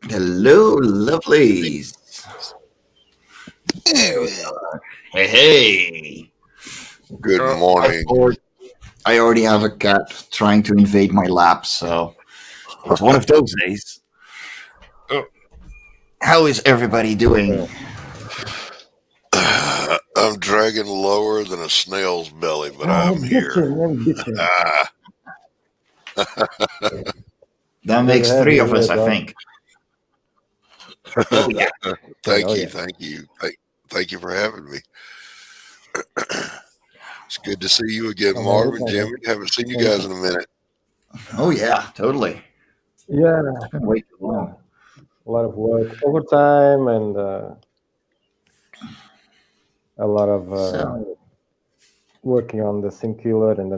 Hello, lovelies. There we are. Hey, hey. Good I, morning. already, I already have a cat trying to invade my lap, so it's one of those days. How is everybody doing? I'm dragging lower than a snail's belly, but I'm here. Bitching and bitching. Ah, That Good to makes have three you of us, here, I Doc. think. Oh, yeah. thank Oh, you, yeah. thank you, thank you for having me. It's good to see you again, I'm very Marvin, pleasure. Jimmy. Haven't seen you guys Anytime. in a minute. Oh, yeah, totally. Yeah, It's been way too yeah. long. A lot of work, overtime, and a lot of So, working on the Singular and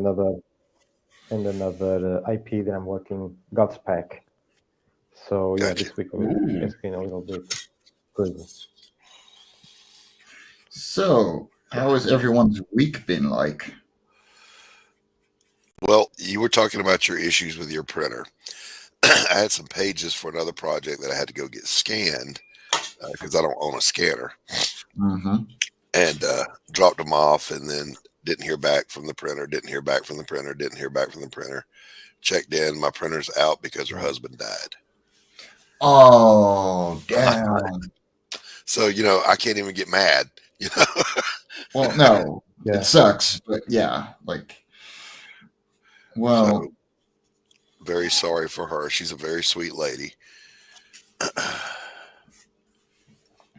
another IP that I'm working, God's Pack. So yeah, Gotcha. this week ooh. has been a little bit crazy. So, how has everyone's week been like? Well, you were talking about your issues with your printer. I had some pages for another project that I had to go get scanned because I don't own a scanner, Mm-hmm. and dropped them off, and then didn't hear back from the printer. Didn't hear back from the printer. Didn't hear back from the printer. Checked in. My printer's out because her Yeah. husband died. Oh, damn. So, I can't even get mad. You know, Well, no, it Yeah. sucks, but yeah, like, so well, very sorry for her. She's a very sweet lady.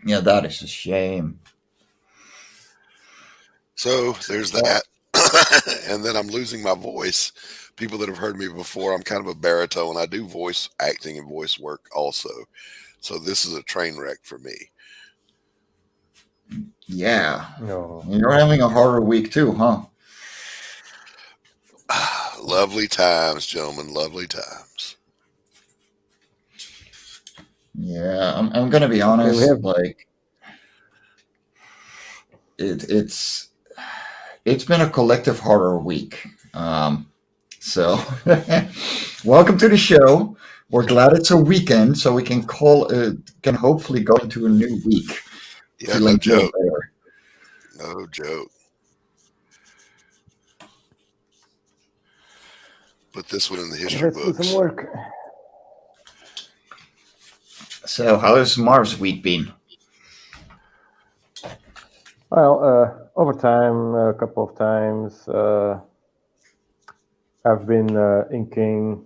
yeah, that is a shame. So there's Well, that. And then I'm losing my voice. People that have heard me before, I'm kind of a baritone. I do voice acting and voice work also. So this is a train wreck for me. Yeah, no. you're having a horror week too, huh? Lovely times, gentlemen. Lovely times. Yeah, I'm gonna be Okay, we honest. have. Like, it's been a collective horror week. So welcome to the show. We're glad it's a weekend, so we can hopefully go into a new week Yeah, no feeling a little joke. better. No joke. Put this one in the history Let's do some books. work. So, how has Marv's week been? Well, overtime a couple of times. I've been inking.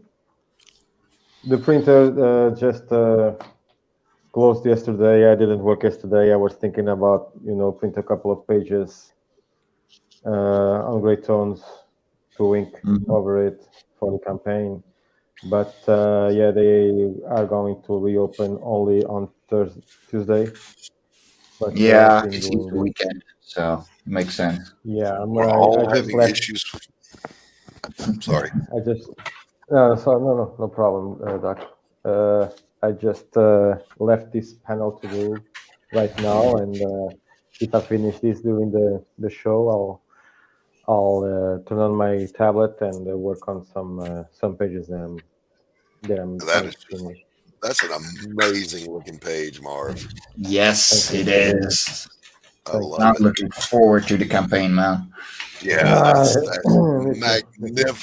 The printer just closed yesterday. I didn't work yesterday. I was thinking about, print a couple of pages on gray tones to ink Mhm. over it for the campaign. But yeah, they are going to reopen only on Tuesday. But I've Yeah, been it's Easter doing this. weekend, so it makes sense. Yeah, We're I all just having left. issues. Sorry. I just no problem, Doc. I just left this panel to do right now, and if I finish this during the show, I'll turn on my tablet and work on some pages I That need is to finish. that's an amazing looking page, Marv. Yes, Thank it you very much. is. I Thank love I'm you. it. looking forward to the campaign, man. Yeah, that's Me too. Me too.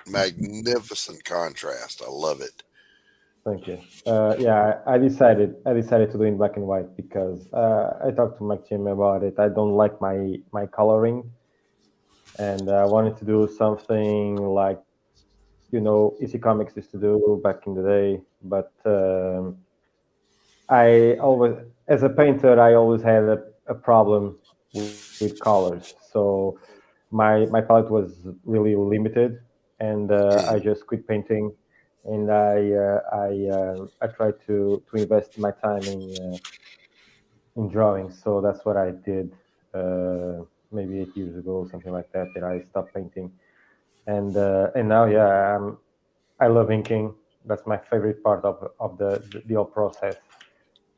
magnificent contrast. I love it. Thank you. Yeah, I decided to do in black and white because I talked to my team about it. I don't like my coloring, and I wanted to do something like EC Comics used to do back in the day. But I always, as a painter, I always had a problem with colors. So my palette was really limited, and I Mm, just quit painting, and I tried to invest my time in drawing. So that's what I did maybe 8 years ago, something like that. That I stopped painting, and now yeah, I love inking. That's my favorite part of the whole process.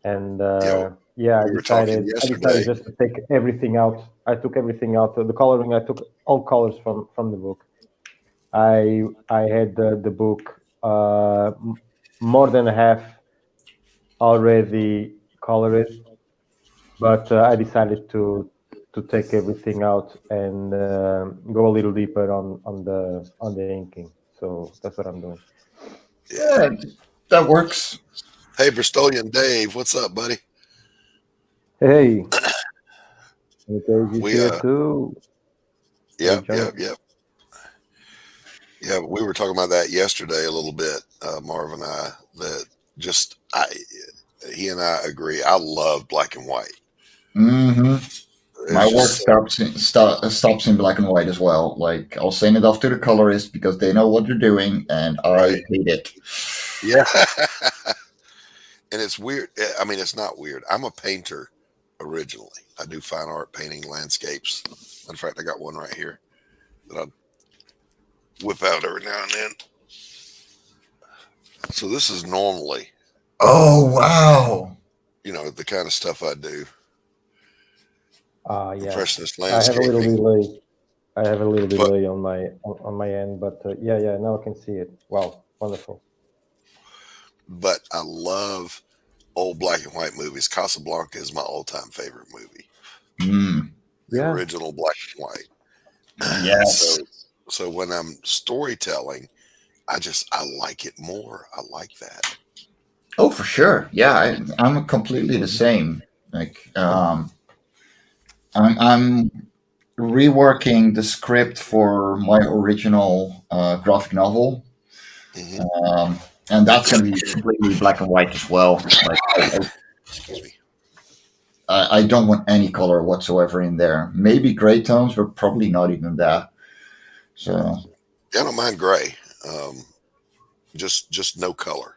And yeah, yeah, we were talking I decided yesterday. just to take everything out. I took everything out. The coloring, I took all colors from the book. I had the book more than half already colored, but I decided to take everything out and go a little deeper on the inking. So that's what I'm doing. Yeah. Yeah, that works. Hey, Bristolian Dave, what's up, buddy? Hey, Nicolas is We here too. Hey, yep, Johnny. yep, yep. Yeah, we were talking about that yesterday a little bit, Marv and I. That just he and I agree. I love black and white. Hmm. My It's work just so, stops in black and white as well. Like I'll send it off to the colorist because they know what they're doing, and I right. hate it. Yeah, and it's weird. I mean, it's not weird. I'm a painter originally. I do fine art painting landscapes. In fact, I got one right here that I whip out every now and then. So this is normally, Oh wow! the kind of stuff I do. Yeah, Impressionist I have a little landscaping. delay. I have a little But delay on my end, but yeah, now I can see it. Wow, wonderful. but I love old black and white movies. Casablanca is my all-time favorite movie. Mm, The Yeah, original black and white. yes. So when I'm storytelling, I like it more. I like that. Oh, for sure. Yeah, I'm completely the mhm, same. Like, I'm reworking the script for my original graphic novel, Hmm. and that's going to be completely black and white as well. Like, Excuse me. I don't want any color whatsoever in there. Maybe gray tones, but probably not even that. So, I don't mind gray. Um, just no color.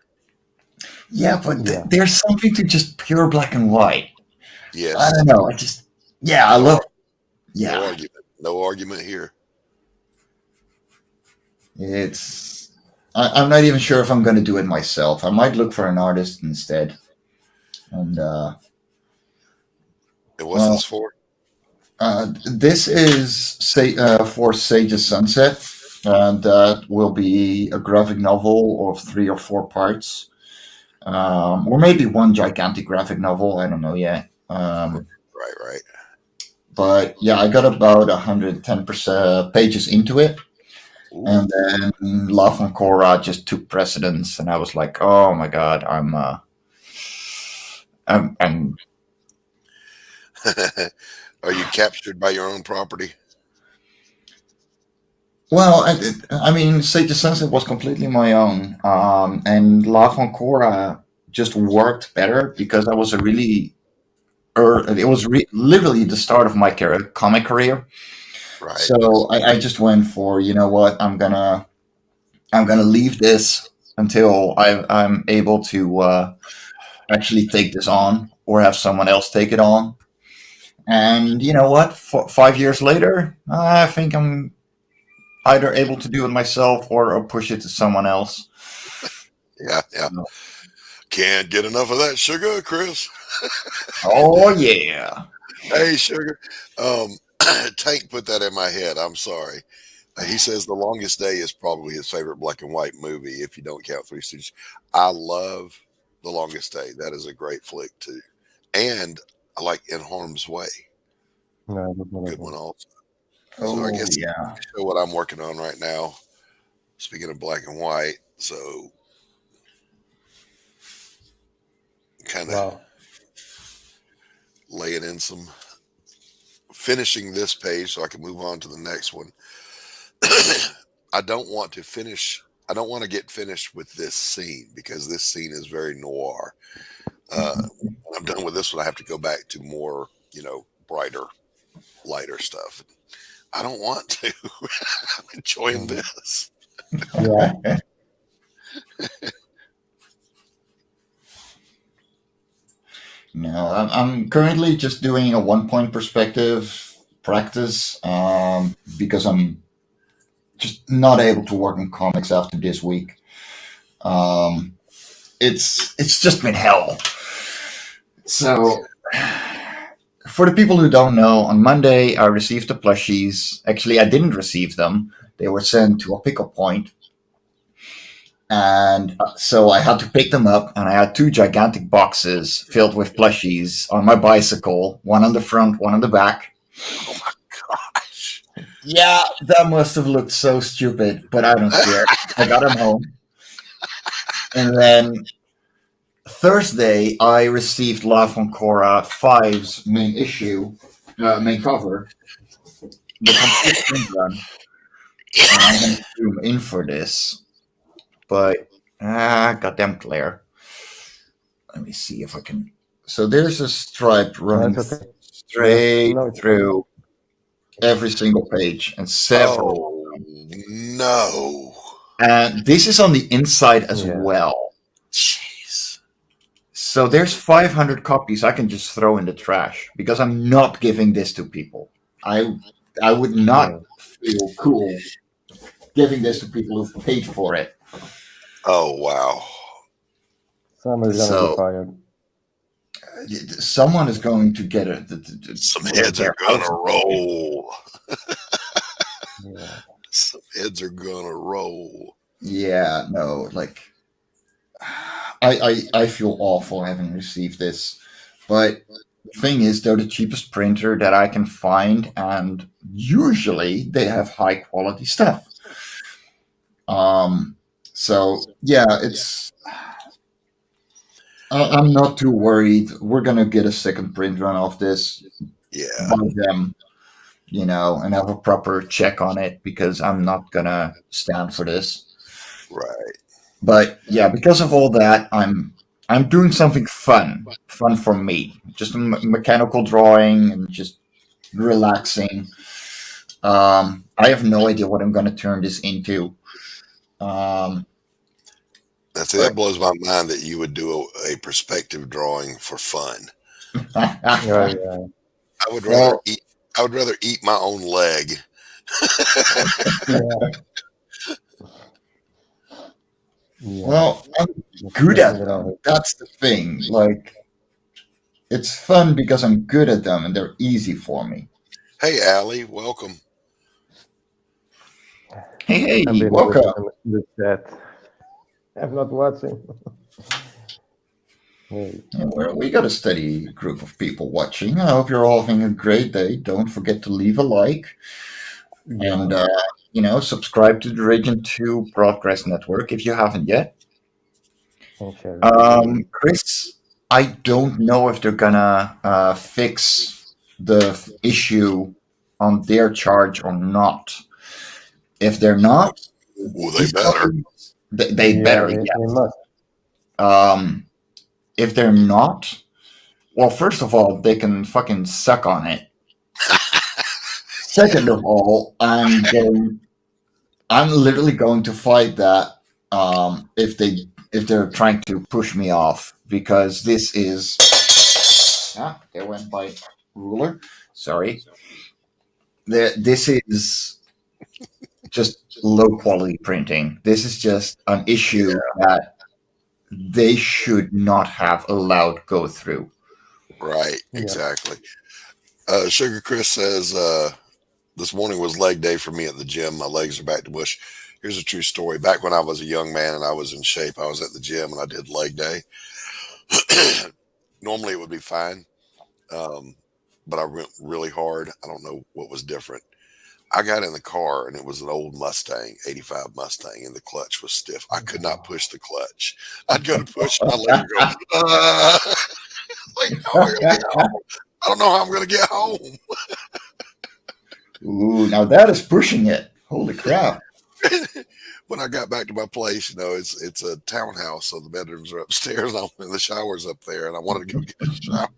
yeah, but yeah. there's something to just pure black and white. I Yes. don't know. I just, yeah, I No love, no yeah. argument. No argument here. It's. I'm not even sure if I'm going to do it myself. I might look for an artist instead. And And what's well, this for? this is say for Sage's Sunset, and that will be a graphic novel of 3 or 4 parts, or maybe one gigantic graphic novel. I don't know yet. Right, right. But yeah, I got about 110% pages into it, Ooh. and then Love and Cora just took precedence, and I was like, oh my god, I'm Are you captured by your own property? well, I mean, Sage the Sunset was completely my own, and La Cora just worked better because I was a really, it was literally the start of my comic career. Right. So I just went for, you know what, I'm gonna leave this until I'm able to actually take this on or have someone else take it on. And you know what, 5 years later, I think I'm either able to do it myself or push it to someone else. Yeah, yeah. Can't get enough of that sugar, Chris. Oh yeah. Hey, sugar. Um, Tank put that in my head. I'm sorry. He says The Longest Day is probably his favorite black and white movie, if you don't count Three Stooges. I love The Longest Day. That is a great flick too, and I like In Harm's Way. No, I don't know that Good one. one also. So I Oh guess yeah. show what I'm working on right now. Speaking of black and white, so kind of Wow. laying in some finishing this page so I can move on to the next one. I don't want to finish. I don't want to get finished with this scene because this scene is very noir. When I'm done with this one, I have to go back to more, brighter, lighter stuff. I don't want to. I'm enjoying Mhm. this. Yeah. No, I'm currently just doing a 1 point perspective practice because I'm just not able to work on comics after this week. Um, it's just been hell. So, for the people who don't know, on Monday I received the plushies. Actually, I didn't receive them. They were sent to a pickup point, And so I had to pick them up, and I had 2 gigantic boxes filled with plushies on my bicycle, one on the front, one on the back. Oh my gosh. Yeah, that must have looked so stupid, but I don't care. I got them home. And then Thursday, I received La Foncora 5's main issue, main cover, the complete print run. And I'm going to zoom in for this, but goddamn glare. Let me see if I can. So there's a stripe running straight through every single page and several. Oh, no. And this is on the inside as well. Jeez. So there's 500 copies I can just throw in the trash because I'm not giving this to people. I would not feel cool giving this to people who've paid for it. Oh, wow. Someone's going to be fired. Someone is going to get it. Some heads are going to roll. Some heads are going to roll. Yeah, no, like, I feel awful having received this. But the thing is, they're the cheapest printer that I can find, and usually they have high quality stuff. So yeah, I'm not too worried. We're gonna get a second print run of this by them, and have a proper check on it because I'm not gonna stand for this. Right. But yeah, because of all that, I'm doing something fun for me. Just a mechanical drawing and just relaxing. I have no idea what I'm gonna turn this into. That blows my mind that you would do a perspective drawing for fun. Yeah. I would rather eat my own leg. Well, I'm good at them. That's the thing. Like, it's fun because I'm good at them and they're easy for me. Hey, Allie, welcome. Hey, welcome. I'm not watching. We got a steady group of people watching. I hope you're all having a great day. Don't forget to leave a like. And, subscribe to the Region 2 Broadcast Network if you haven't yet. Chris, I don't know if they're gonna fix the issue on their charge or not. If they're not, well, they better. They better. They must. If they're not, well, first of all, they can fucking suck on it. Second of all, I'm literally going to fight that if they're trying to push me off, because this is there went my ruler. Sorry. This is just low quality printing. This is just an issue that they should not have allowed go through. Right, exactly. Sugar Chris says, this morning was leg day for me at the gym. My legs are back to mush. Here's a true story. Back when I was a young man and I was in shape, I was at the gym and I did leg day. Normally it would be fine, but I went really hard. I don't know what was different. I got in the car and it was an old Mustang, 85 Mustang, and the clutch was stiff. I could not push the clutch. I'd go to push, my leg would go, like, how am I gonna get home? I don't know how I'm going to get home. Ooh, now that is pushing it. Holy crap. When I got back to my place, it's a townhouse, so the bedrooms are upstairs and the shower's up there, and I wanted to go get a shower.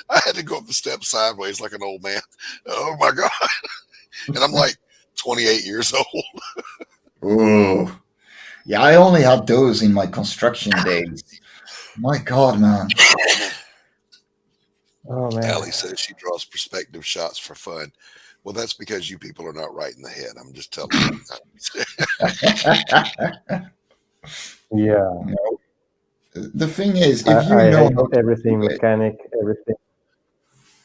I had to go up the steps sideways like an old man. Oh my God. And I'm like 28 years old. Ooh. Yeah, I only had those in my construction days. My God, man. Oh, man. Allie says she draws perspective shots for fun. Well, that's because you people are not right in the head. I'm just telling you. Yeah. The thing is, if I know everything mechanic, everything.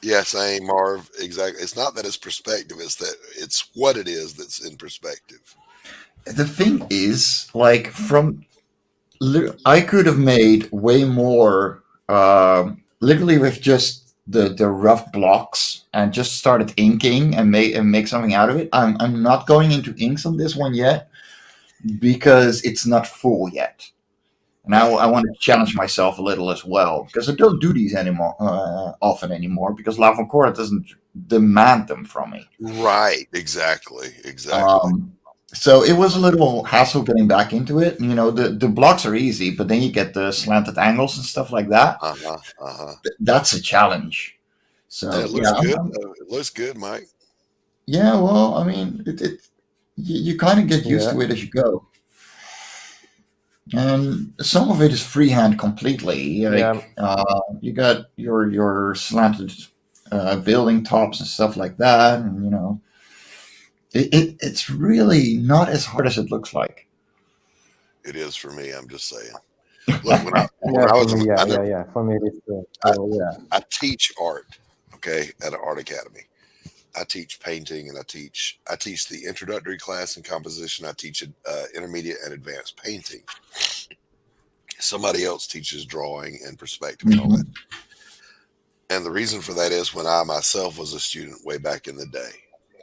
Yeah, same, Marv. Exactly. It's not that it's perspective. It's that it's what it is that's in perspective. The thing is, like, from I could have made way more, literally with just the rough blocks and just started inking and make something out of it. I'm not going into inks on this one yet because it's not full yet. And I want to challenge myself a little as well because I don't do these anymore often anymore because Lava Core doesn't demand them from me. Right. Exactly. Um, so it was a little hassle getting back into it. You know, the blocks are easy, but then you get the slanted angles and stuff like that. That's a challenge. And So it looks good. It looks good, Mike. yeah. Well, I mean, you kind of get used to it as you go. And some of it is freehand completely. Like you got your slanted building tops and stuff like that, and you know, it's really not as hard as it looks like. It is for me. I'm just saying. Look, when I was, For me, it's I teach art, okay, at an art academy. I teach painting and I teach the introductory class in composition. I teach intermediate and advanced painting. Somebody else teaches drawing and perspective and all that. And the reason for that is when I myself was a student way back in the day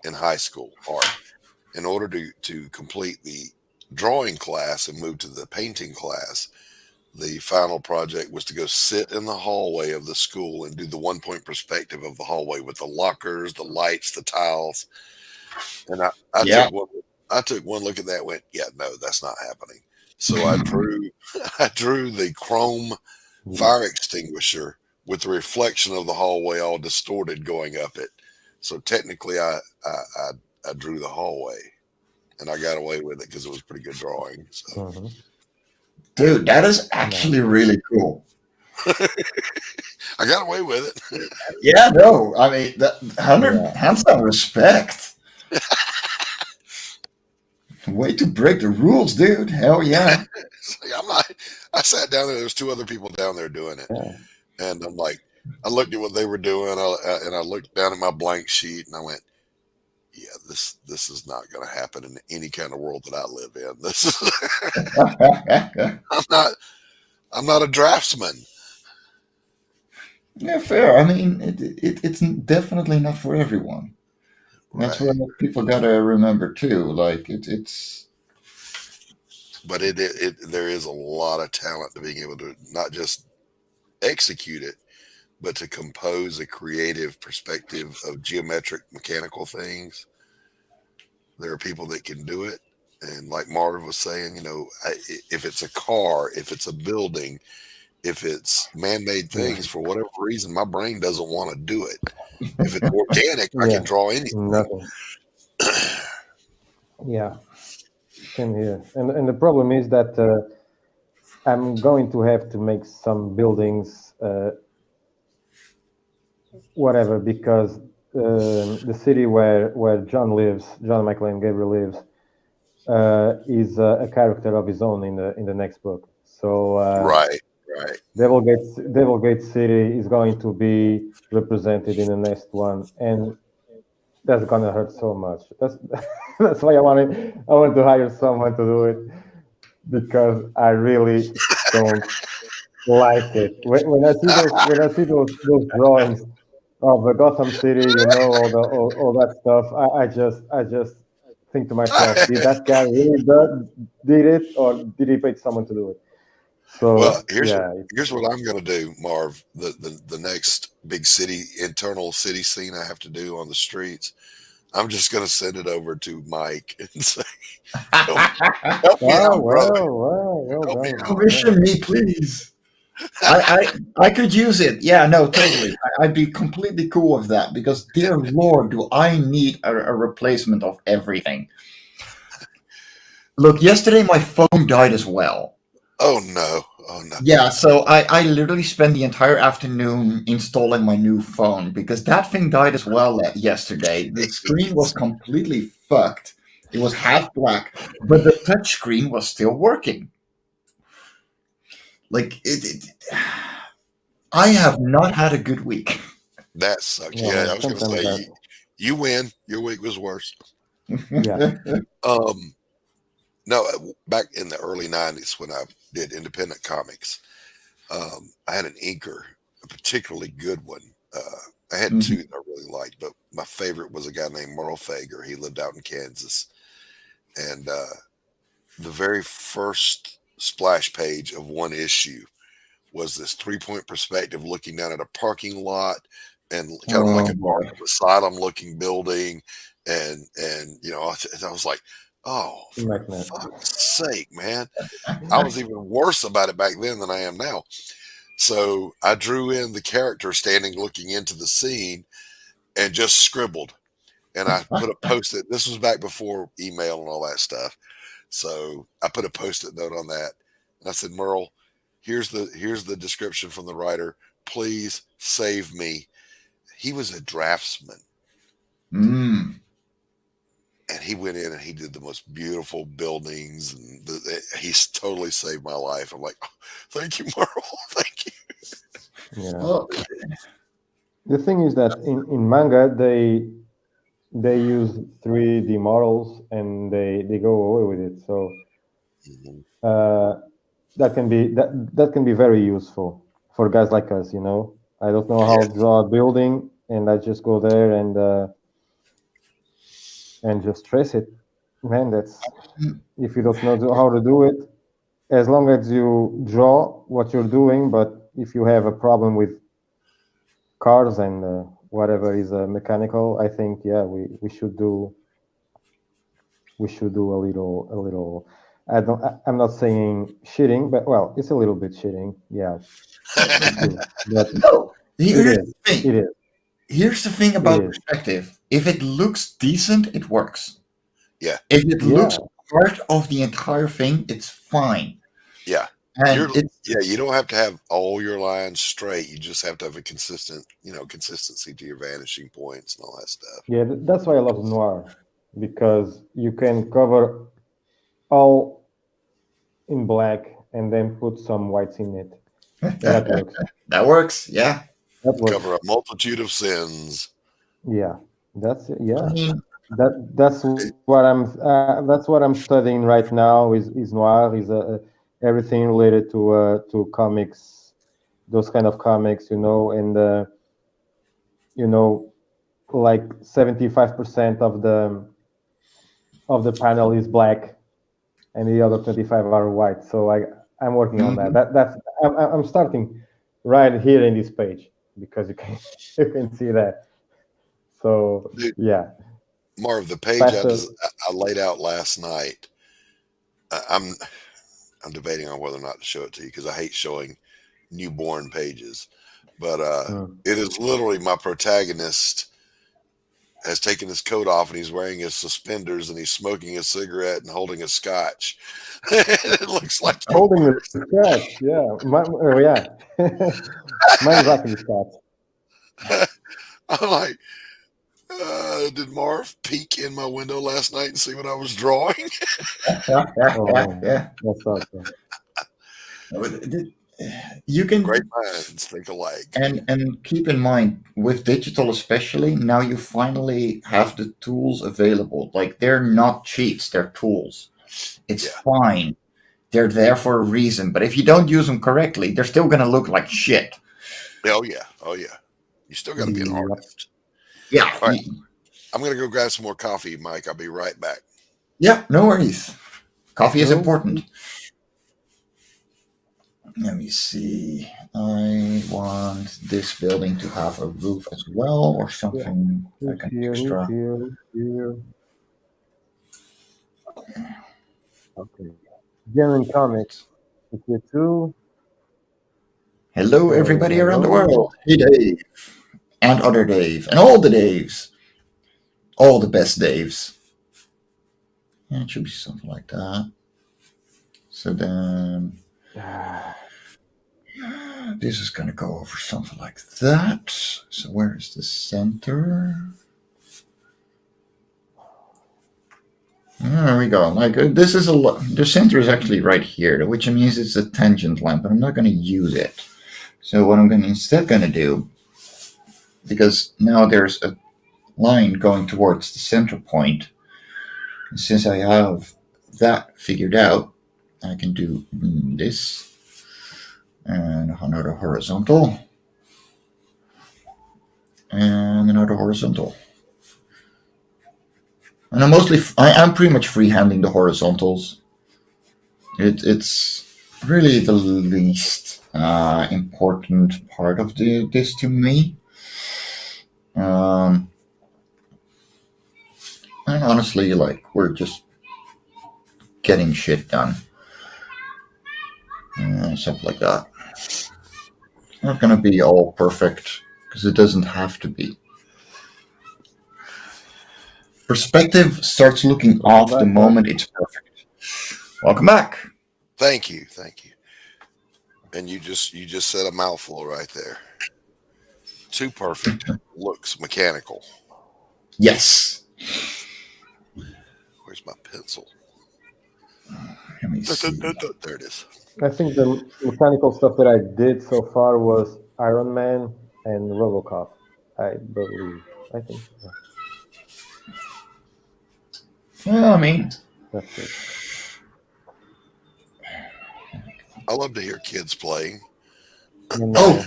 in high school art, in order to complete the drawing class and move to the painting class, the final project was to go sit in the hallway of the school and do the 1-point perspective of the hallway with the lockers, the lights, the tiles. And I took one look at that and went, yeah, no, that's not happening. So I drew the chrome fire extinguisher with the reflection of the hallway all distorted going up it. So technically I drew the hallway and I got away with it because it was pretty good drawing. So. Dude, that is actually really cool. I got away with it. Yeah, no, I mean, hands down respect. Way to break the rules, dude. Hell yeah. I sat down there. There's 2 other people down there doing it. And I'm like, I looked at what they were doing and I looked down at my blank sheet and I went, yeah, this is not going to happen in any kind of world that I live in. This is I'm not a draftsman. Yeah, fair. I mean, it's definitely not for everyone. That's what people got to remember too. Like it's. But there is a lot of talent to being able to not just execute it, but to compose a creative perspective of geometric mechanical things. There are people that can do it. And like MarV was saying, you know, if it's a car, if it's a building, if it's man-made things, for whatever reason, my brain doesn't want to do it. If it's organic, I can draw anything. Nothing. Yeah, same here. And the problem is that I'm going to have to make some buildings, whatever, because the city where John Michael and Gabriel lives, is a character of his own in the next book. So right. Devilgate City is going to be represented in the next one, and that's gonna hurt so much. That's why I want to hire someone to do it, because I really don't like it. When I see those drawings of the Gotham City, you know, all that stuff, I just think to myself, did that guy really did it, or did he pay someone to do it? So, well, here's what I'm going to do, MarV. The next big internal city scene I have to do on the streets, I'm just going to send it over to Mike and say, help me out, brother. Commission me, please. I could use it. Yeah, no, totally. I'd be completely cool with that because, dear Lord, do I need a replacement of everything. Look, yesterday my phone died as well. Oh no. Yeah, so I literally spent the entire afternoon installing my new phone because that thing died as well yesterday. The screen was completely fucked. It was half black, but the touch screen was still working. Like I have not had a good week. That sucks. Yeah, I was going to say you win. Your week was worse. Yeah. No, back in the early 90s when I did independent comics. I had an inker, a particularly good one. I had two that I really liked, but my favorite was a guy named MarV. He lived out in Kansas. And the very first splash page of one issue was this 3-point perspective looking down at a parking lot and kind of like a boy. asylum looking building. And I was like, oh, for fuck's sake, man. I was even worse about it back then than I am now. So I drew in the character standing looking into the scene and just scribbled. And I put a post-it. This was back before email and all that stuff. So I put a post-it note on that. And I said, Merle, here's the description from the writer. Please save me. He was a draftsman. And he went in and he did the most beautiful buildings. And he's totally saved my life. I'm like, oh, thank you, Merle. Thank you. Yeah. Well, the thing is that in manga, they use 3D models and they go away with it. So that can be very useful for guys like us. I don't know how to draw a building, and I just go there and just trace it. Man, that's if you don't know how to do it, as long as you draw what you're doing. But if you have a problem with cars and whatever is mechanical, I think we should do a little. I'm not saying cheating, but well, it's a little bit cheating. Yeah. But no, it is. Here's the thing about perspective. If it looks decent, it works. Yeah. If it looks part of the entire thing, it's fine. Yeah. And you don't have to have all your lines straight. You just have to have a consistency to your vanishing points and all that stuff. Yeah, that's why I love noir, because you can cover all in black and then put some whites in it. That works. That works. Yeah. That works. Cover a multitude of sins. Yeah, that's it. Yeah, that's what I'm studying right now. Is noir, is everything related to comics, those kind of comics, and like 75% of the panel is black, and the other 25 are white. So I'm working on that. I'm starting right here in this page, because you can see that. So yeah, Marv, the page I laid out last night, I'm debating on whether or not to show it to you, because I hate showing newborn pages. But it is literally my protagonist has taken his coat off and he's wearing his suspenders and he's smoking a cigarette and holding a scotch. It looks like holding a scotch. Yeah, mine's rocking the scotch. I'm like, did Marv peek in my window last night and see what I was drawing? Yeah. That's awesome. You can great minds think alike. And keep in mind, with digital especially, now you finally have the tools available. Like, they're not cheats, they're tools. It's fine. They're there for a reason. But if you don't use them correctly, they're still gonna look like shit. Oh yeah. You still gotta be an artist. Yeah. All right. I'm going to go grab some more coffee, Mike. I'll be right back. Yeah, no worries. Coffee is important. Let me see. I want this building to have a roof as well, or something like an extra. Okay. German comics. Here too. Hello, everybody around the world. Hey, Dave. And other Dave. And all the Daves. All the best Daves. Yeah, it should be something like that. So then this is going to go over something like that. So where is the center? There we go. Like this is the center is actually right here, which means it's a tangent line, but I'm not going to use it. So what I'm instead going to do, because now there's a line going towards the center point, and since I have that figured out, I can do this and another horizontal and another horizontal. And I'm pretty much freehanding the horizontals. It's really the least important part of this to me. And honestly, like, we're just getting shit done. Stuff like that. Not gonna be all perfect because it doesn't have to be. Perspective starts looking off the moment it's perfect. Welcome back. Thank you. And you just said a mouthful right there. Too perfect looks mechanical. Yes. Where's my pencil? Let me see. There it is. I think the mechanical stuff that I did so far was Iron Man and RoboCop. I believe. I think so. Yeah, I mean, That's it. I love to hear kids playing. And, Oh!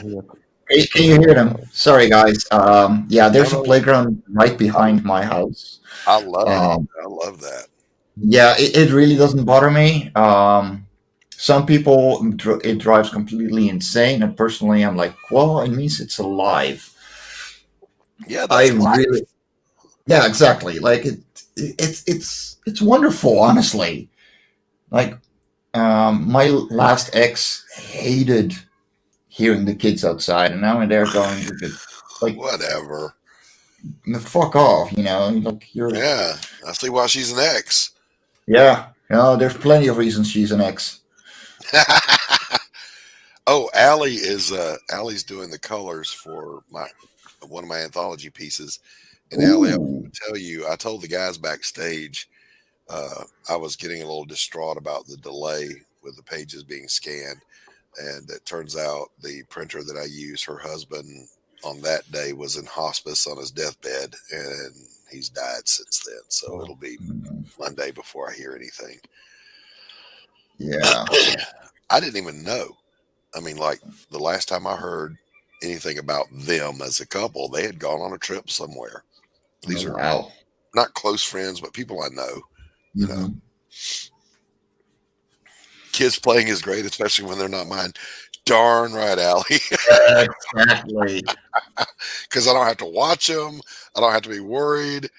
Can you hear them? Sorry, guys. Yeah, there's a playground right behind my house. I love it. I love that. Yeah, it really doesn't bother me. Some people, it drives completely insane, and personally, I'm like, well, it means it's alive. Yeah, that's really. Yeah, exactly. Like it's wonderful, honestly. Like, my last ex hated hearing the kids outside, and now they're going to get like whatever. Fuck off, you know. Like you're. Yeah, I see why she's an ex. Yeah, there's plenty of reasons she's an ex. Oh, Allie's doing the colors for one of my anthology pieces. And Allie, I want to tell you, I told the guys backstage, I was getting a little distraught about the delay with the pages being scanned. And it turns out the printer that I use, her husband on that day was in hospice on his deathbed, and he's died since then. So it'll be Monday before I hear anything. Yeah. I didn't even know. I mean, like, the last time I heard anything about them as a couple, they had gone on a trip somewhere. These are not close friends, but people I know. You know, kids playing is great, especially when they're not mine. Darn right, Allie. Exactly. Because I don't have to watch them. I don't have to be worried.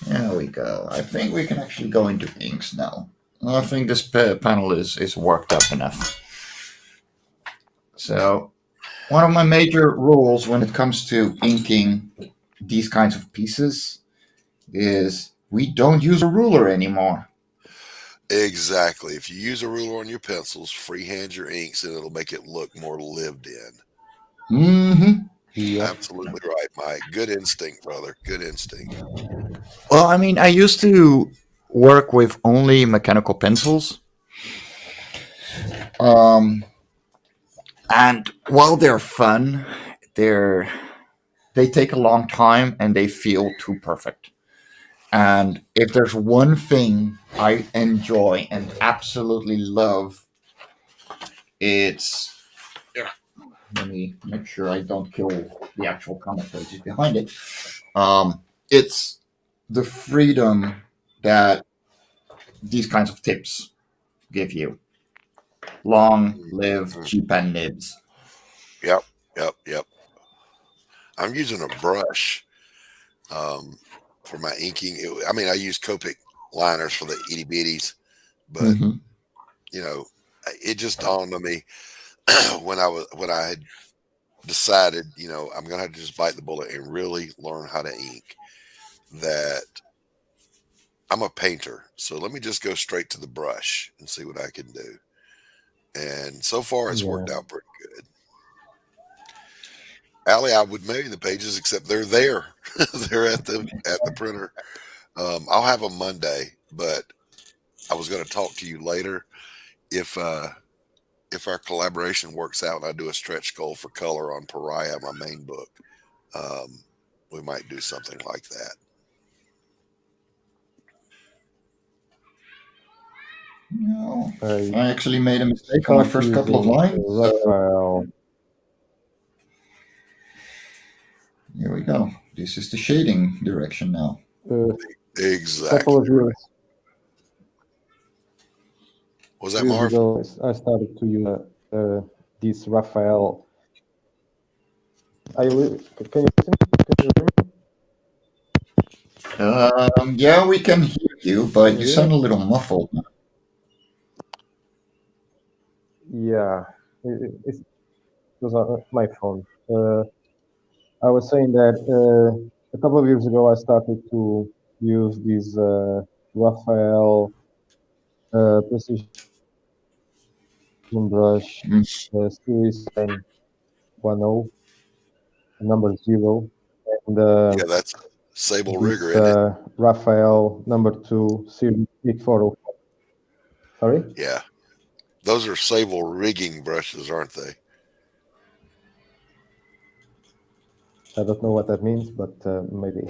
There we go. I think we can actually go into inks now. I think this panel is worked up enough. So, one of my major rules when it comes to inking these kinds of pieces is we don't use a ruler anymore. Exactly. If you use a ruler on your pencils, freehand your inks, and it'll make it look more lived in. Mm-hmm. Yep. Absolutely right, Mike. Good instinct, brother. Good instinct. Well, I mean, I used to work with only mechanical pencils. And while they're fun, they take a long time and they feel too perfect. And if there's one thing I enjoy and absolutely love, it's, let me make sure I don't kill the actual comic pages behind it. It's the freedom that these kinds of tips give you. Long live cheap and nibs. Yep. I'm using a brush for my inking. I use Copic liners for the itty bitties, but you know, it just dawned on me when I had decided, you know, I'm gonna have to just bite the bullet and really learn how to ink. That I'm a painter, so let me just go straight to the brush and see what I can do. And so far, it's worked out pretty good. Allie, I would mail you the pages, except they're there. They're at the printer. I'll have them Monday, but I was going to talk to you later. If our collaboration works out and I do a stretch goal for color on Pariah, my main book, we might do something like that. No, I I actually made a mistake on my start first couple of using lines. Raphael. Here we go. This is the shading direction now. A Exactly. couple of years Was that Marv? ago, I started to use this Raphael. Can you listen? Can you hear me? Yeah, we can hear you, but Can you you hear sound me? a little muffled. Yeah, it's because of my phone. I was saying that a couple of years ago, I started to use this Raphael precision brush Mm. series 1010, number 0, and Yeah, that's Sable this Rigger, isn't it? Raphael number 2 series 8404. Sorry, Yeah. Those are Sable rigging brushes, aren't they? I don't know what that means, but maybe.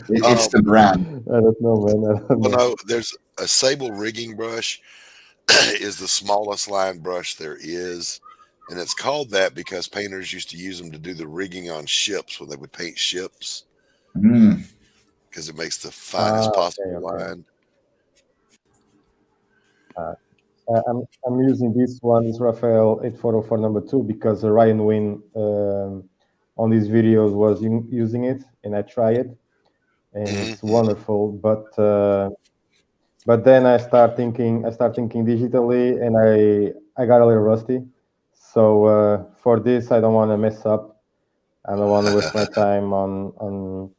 It's the brand. I don't know, man. I don't Well, know. no, there's a Sable rigging brush is the smallest line brush there is. And it's called that because painters used to use them to do the rigging on ships when they would paint ships Mm. because it makes the finest possible Okay. line. I'm using this one, this Raphael 8404 number 2, because Ryan Wynn on these videos was using it, and I try it, and it's wonderful. But then I start thinking digitally, and I got a little rusty. So for this, I don't want to mess up. I don't want to waste my time on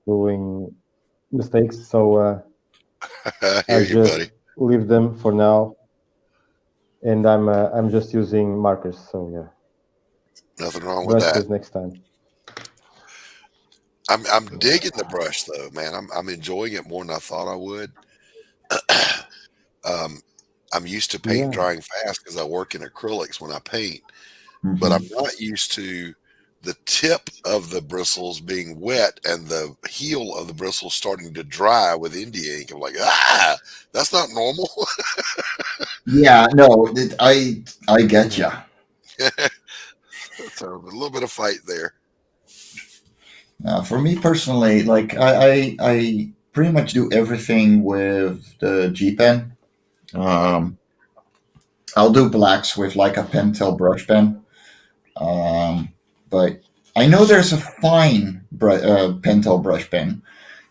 doing mistakes. So I I hear you, just buddy. leave them for now, and I'm just using markers. So yeah, Nothing wrong with that. brushes next time. I'm digging the brush though, man. I'm enjoying it more than I thought I would. I'm used to paint Yeah. drying fast because I work in acrylics when I paint, Mhm. but I'm not used to the tip of the bristles being wet and the heel of the bristles starting to dry with India ink. I'm like, that's not normal. Yeah, no, I get you. So a little bit of fight there. For me personally, like I pretty much do everything with the G pen. Um, I'll do blacks with like a Pentel brush pen. Um, but I know there's a fine Pentel brush pen.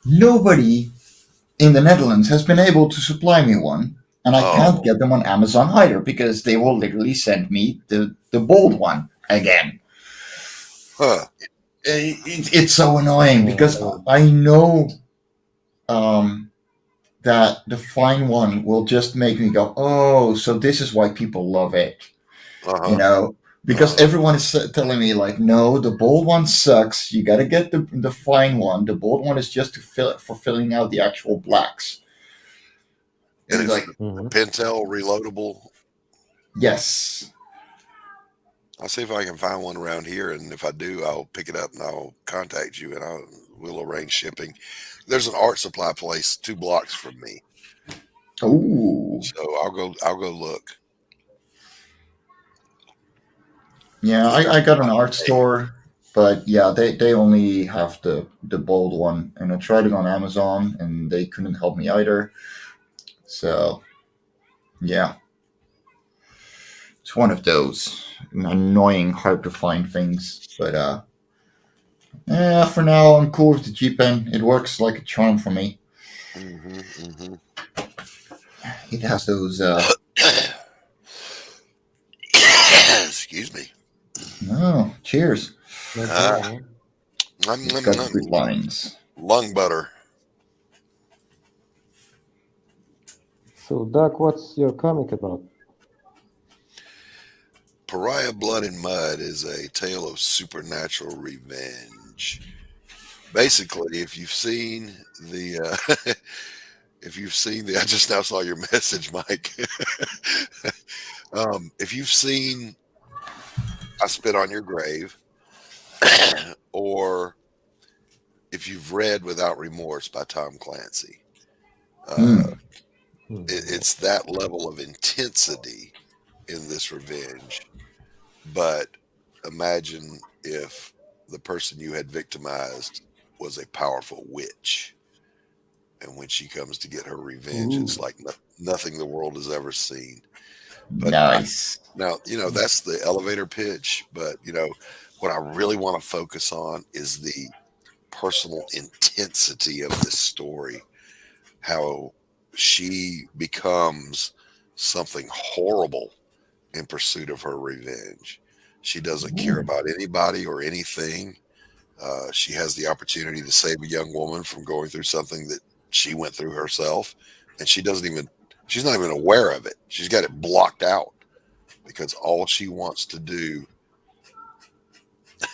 Nobody in the Netherlands has been able to supply me one, and I can't Oh, get them on Amazon either because they will literally send me the bold one again. huh. It's so annoying because I know um, that the fine one will just make me go, oh, so this is why people love it, you Uh-huh. know? Because everyone is telling me like, no, the bold one sucks. You got to get the fine one. The bold one is just to for filling out the actual blacks. And It's it's like, the Pentel reloadable. yes. I'll see if I can find one around here, and if I do, I'll pick it up and I'll contact you, and we'll arrange shipping. There's an art supply place 2 blocks from me, Oh, so I'll go look. yeah. Look I got an up. art store, but yeah, they only have the bold one, and I tried it on Amazon, and they couldn't help me either. So yeah, it's one of those annoying, hard to find things. But yeah, for now I'm cool with the G pen. It works like a charm for me. It has those. Excuse me. Oh, cheers! No Ah, problem, It's got good lines. lung butter. So Doc, what's your comic about? Pariah Blood and Mud is a tale of supernatural revenge. Basically, if you've seen the I just now saw your message, Mike. If you've seen I Spit on Your Grave, or if you've read Without Remorse by Tom Clancy, Uh, Hmm. it's that level of intensity in this revenge. But imagine if the person you had victimized was a powerful witch. And when she comes to get her revenge, Ooh. it's like nothing the world has ever seen. But Nice. now, that's the elevator pitch. But, what I really want to focus on is the personal intensity of this story, how she becomes something horrible in pursuit of her revenge. She doesn't care Ooh. about anybody or anything. She has the opportunity to save a young woman from going through something that she went through herself, and she's not even aware of it. She's got it blocked out because all she wants to do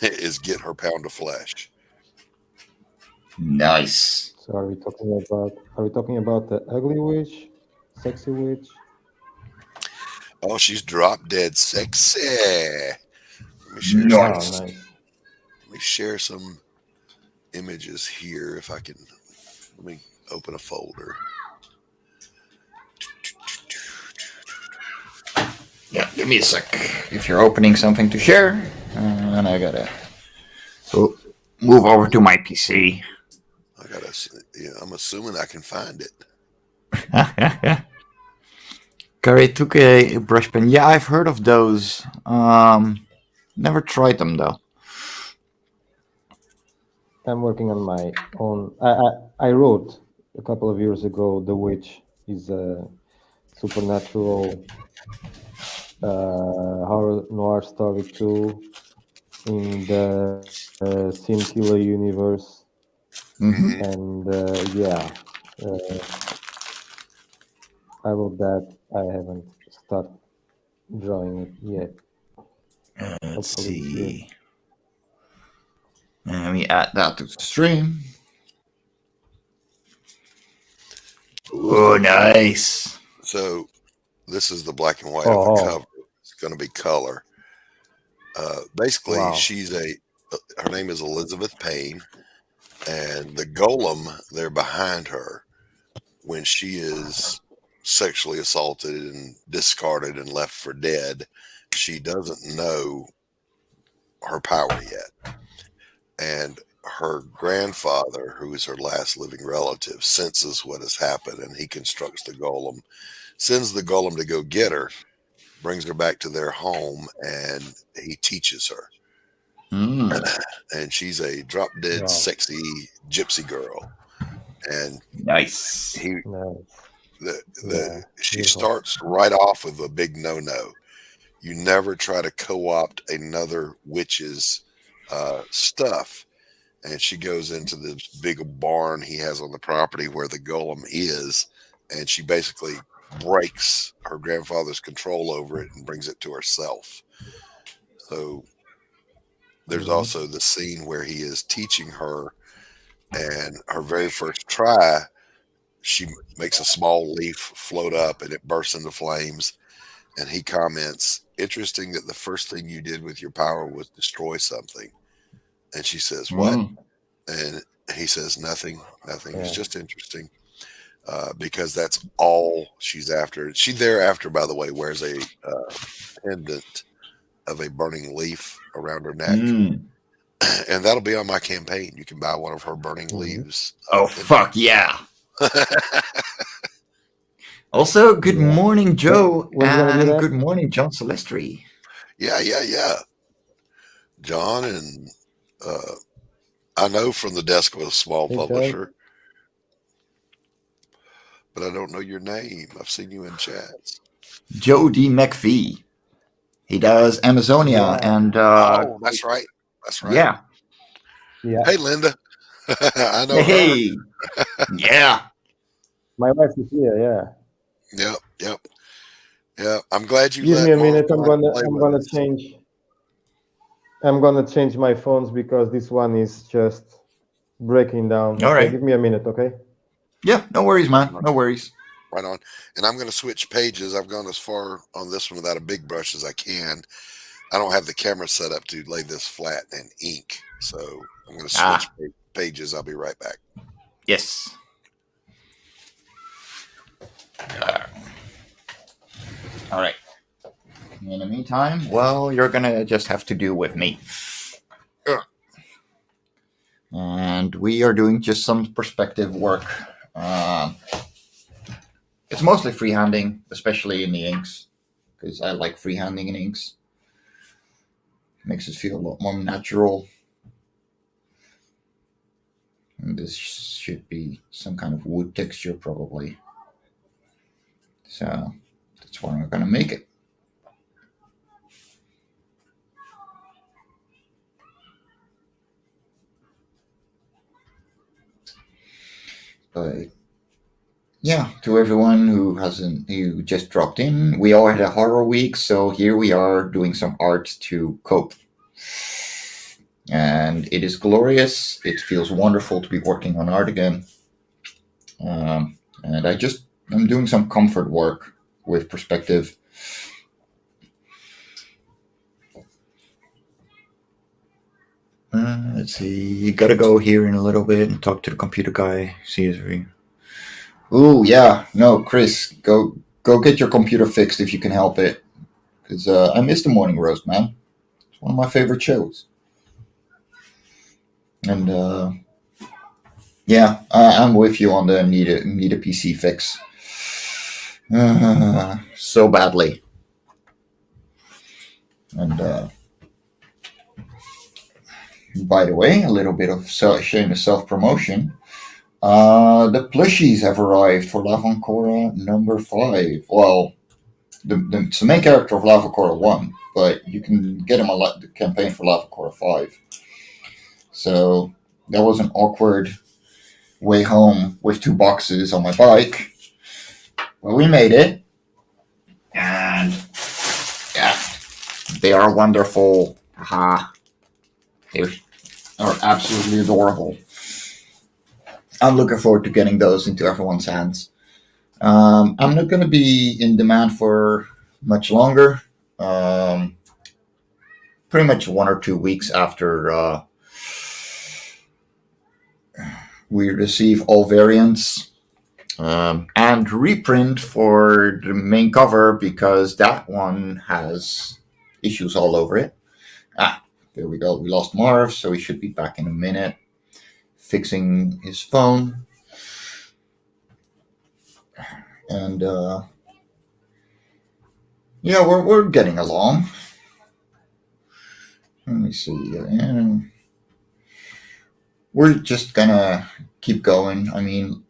is get her pound of flesh. Nice. So are we talking about the ugly witch, sexy witch? Oh, she's drop dead sexy. Let me share some. Oh, Nice. nice. Let me share some images here if I can. Let me open a folder. Yeah, give me a sec. If you're opening something to share, and I gotta move over to my PC. I'm assuming I can find it. Gary took a brush pen. Yeah, I've heard of those. Never tried them though. I'm working on my own. I wrote a couple of years ago, The Witch is a supernatural horror noir story too in the Sin Killer universe. Mm-hmm. Hmm. And yeah, uh, I wrote that. I haven't started drawing it yet. Let's Hopefully this year. see. Let me add that to the stream. Oh, nice. So this is the black and white of the Oh, cover. It's going to be color. Basically, wow. her name is Elizabeth Payne, and the golem there behind her, when she is sexually assaulted and discarded and left for dead, she doesn't know her power yet. And her grandfather, who is her last living relative, senses what has happened, and he constructs the golem, sends the golem to go get her, brings her back to their home, and he teaches her. Mm, And she's a drop dead Wow. sexy gypsy girl. And nice. he Nice. the Yeah. she Beautiful. starts right off with a big no. You never try to co-opt another witch's stuff. And she goes into this big barn he has on the property where the golem is, and she basically breaks her grandfather's control over it and brings it to herself. So there's Hmm. also the scene where he is teaching her, and her very first try, she makes a small leaf float up and it bursts into flames. And he comments, "Interesting that the first thing you did with your power was destroy something." And she says, "What?" Mm, And he says, "Nothing, nothing. It's Yeah. just interesting." Because that's all she's after. She thereafter, by the way, wears a pendant of a burning leaf around her neck. mm. And that'll be on my campaign. You can buy one of her burning Hmm. leaves Oh, pendant. fuck yeah. Also, good Yeah. morning, Joe, When's gonna be and that? good morning, John Celestri. Yeah. John, and uh, I know from the desk of a small Hey, John. publisher, but I don't know your name. I've seen you in chats. Joe D. McVie. He does Amazonia, Yeah. and Oh, that's right. That's right. yeah. Yeah. Hey, Linda. I know her. Hey, yeah. My wife is here. Yeah. Yep. I'm glad you Give me let a Mom minute. come out and play with us. I'm gonna change my phones because this one is just breaking down. All So right. give me a minute, okay? Yeah, no worries, man. No worries. Right on. And I'm going to switch pages. I've gone as far on this one without a big brush as I can. I don't have the camera set up to lay this flat and ink. So I'm going to switch Ah, pages. I'll be right back. yes. All right. In the meantime, well, you're gonna just have to do with me. And we are doing just some perspective work. It's mostly freehanding, especially in the inks, because I like freehanding in inks. Makes it feel a lot more natural. And this should be some kind of wood texture, probably. So that's why I'm going to make it. But yeah, to everyone who just dropped in, we all had a horror week, so here we are doing some art to cope. And it is glorious. It feels wonderful to be working on art again. And I'm doing some comfort work with perspective. Let's see. You gotta go here in a little bit and talk to the computer guy. See if we. Ooh, yeah. No, Chris, go get your computer fixed if you can help it. Because I missed the morning roast, man. It's one of my favorite shows. And yeah, I'm with you on the need a PC fix. So badly. And by the way, a little bit of shameless self-promotion. The plushies have arrived for Lavacora number 5. Well, it's the main character of Lavacora 1, but you can get him the campaign for Lavacora 5. So that was an awkward way home with 2 boxes on my bike. Well, we made it. And yeah, they are wonderful. They are absolutely adorable. I'm looking forward to getting those into everyone's hands. I'm not going to be in demand for much longer. Pretty much 1 or 2 weeks after we receive all variants. And reprint for the main cover, because that one has issues all over it. There we go. We lost MarV, so he should be back in a minute, fixing his phone. And yeah, we're getting along. Let me see. We're just gonna keep going. I mean,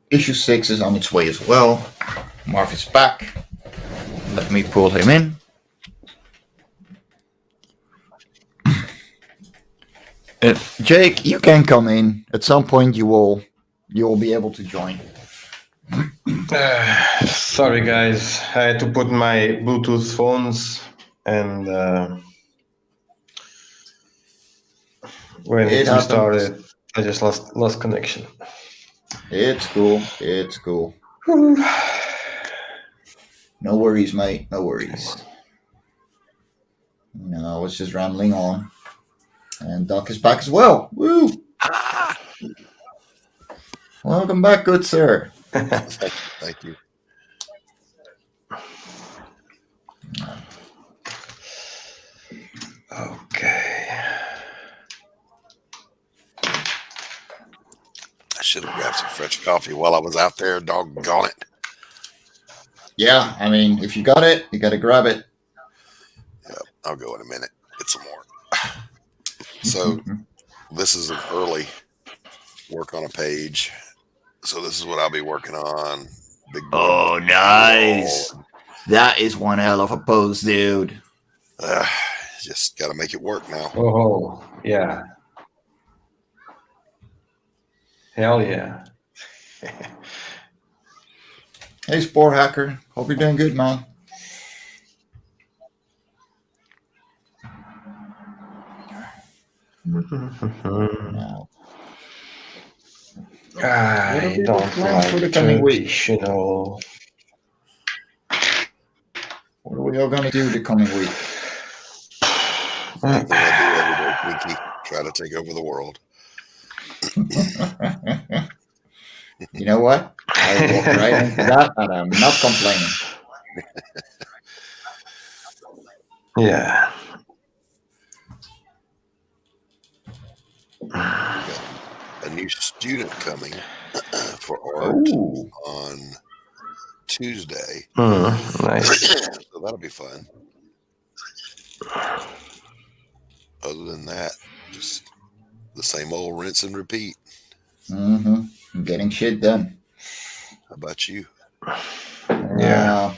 issue 6 is on its way as well. MarV is back. Let me pull him in. Jake, you can come in. At some point, you will be able to join. Sorry, guys. I had to put my Bluetooth phones, and when it restarted, I just lost connection. It's cool. It's cool. No worries, mate. No worries. No, I was just rambling on. And Doc is back as well. Woo! Welcome back, good sir. Thank you. Okay. I should have grabbed some fresh coffee while I was out there. Doggone it. Yeah, I mean, if you got it, you got to grab it. Yep, I'll go in a minute. Get some more. So this is an early work on a page. So this is what I'll be working on. Big oh, nice. That is one hell of a pose, dude. Just got to make it work now. Oh, yeah. Hell yeah. Hey, Spore Hacker. Hope you're doing good, man. Now, I don't like for the coming week? traditional. What are we all going to do the coming week? Same thing I do every day, Pinky. Try to take over the world. You know what? I walked right into that, and I'm not complaining. Yeah. A new student coming for art on Tuesday. Nice. So that'll be fun. Other than that, just the same old rinse and repeat. Mm-hmm. Getting shit done. How about you? Yeah.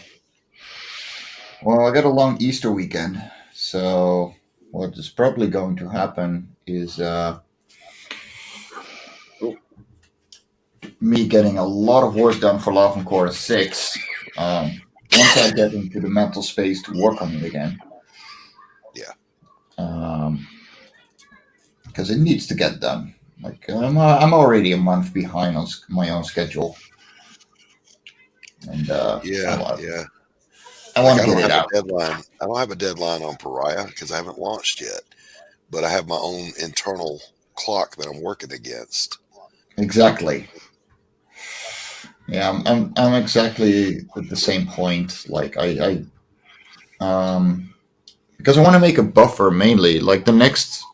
Well, I got a long Easter weekend, so what is probably going to happen is me getting a lot of work done for Love and Core 6. Once I get into the mental space to work on it again. Yeah. Because it needs to get done. Like I'm already a month behind on my own schedule, and I want to get it out. Deadline. I don't have a deadline on Pariah because I haven't launched yet, but I have my own internal clock that I'm working against. Exactly. Yeah, I'm exactly at the same point. Like I because I want to make a buffer mainly. Like the next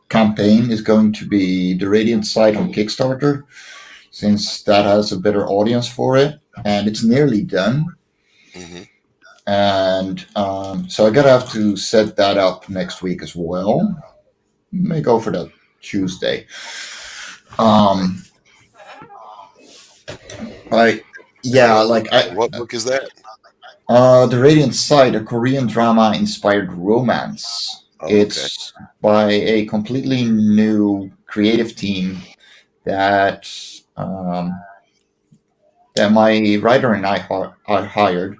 campaign is going to be the Radiant side on Kickstarter, since that has a better audience for it, and it's nearly done. Mm-hmm. And so I gotta have to set that up next week as well. May go for that Tuesday. What book is that? The Radiant Side, a Korean drama inspired romance. It's by a completely new creative team that that my writer and I hired.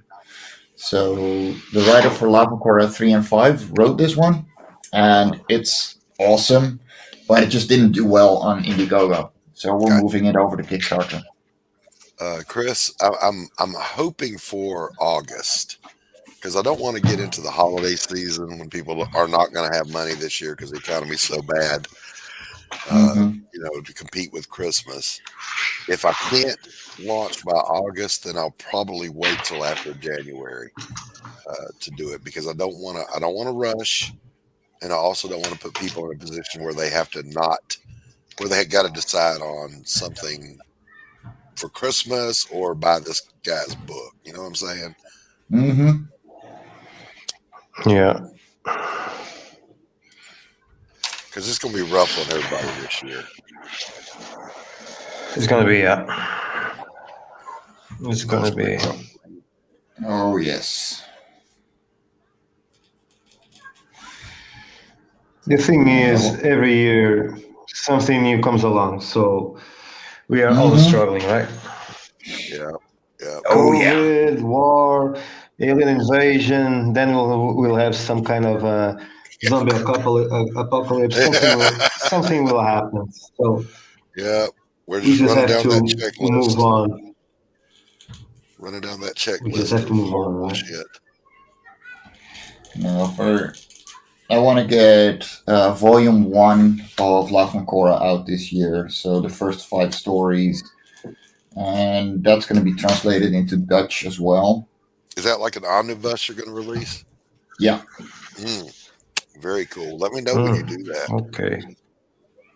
So the writer for Lava Core 3 and 5 wrote this one, and it's awesome, but it just didn't do well on Indiegogo. So we're moving it over to Kickstarter. Chris, I'm hoping for August because I don't want to get into the holiday season when people are not going to have money this year because the economy's so bad. To compete with Christmas. If I can't launch by August, then I'll probably wait till after January to do it because I don't want to rush, and I also don't want to put people in a position where they have to where they got to decide on something for Christmas or buy this guy's book. You know what I'm saying? Mm-hmm. Yeah. Because it's going to be rough on everybody this year. It's going to be, It's going to be. Oh, yes. The thing is, every year something new comes along, so we are always struggling, right? Yeah. COVID, war, alien invasion. Then we'll have some kind of zombie apocalypse. Something will happen. So we're just running down that checklist. Move on. Running down that checklist. We just have to move on, right? Shit. I want to get volume 1 of La Concora out this year. So the first 5 stories. And that's going to be translated into Dutch as well. Is that like an omnibus you're going to release? Yeah. Very cool. Let me know when you do that. Okay.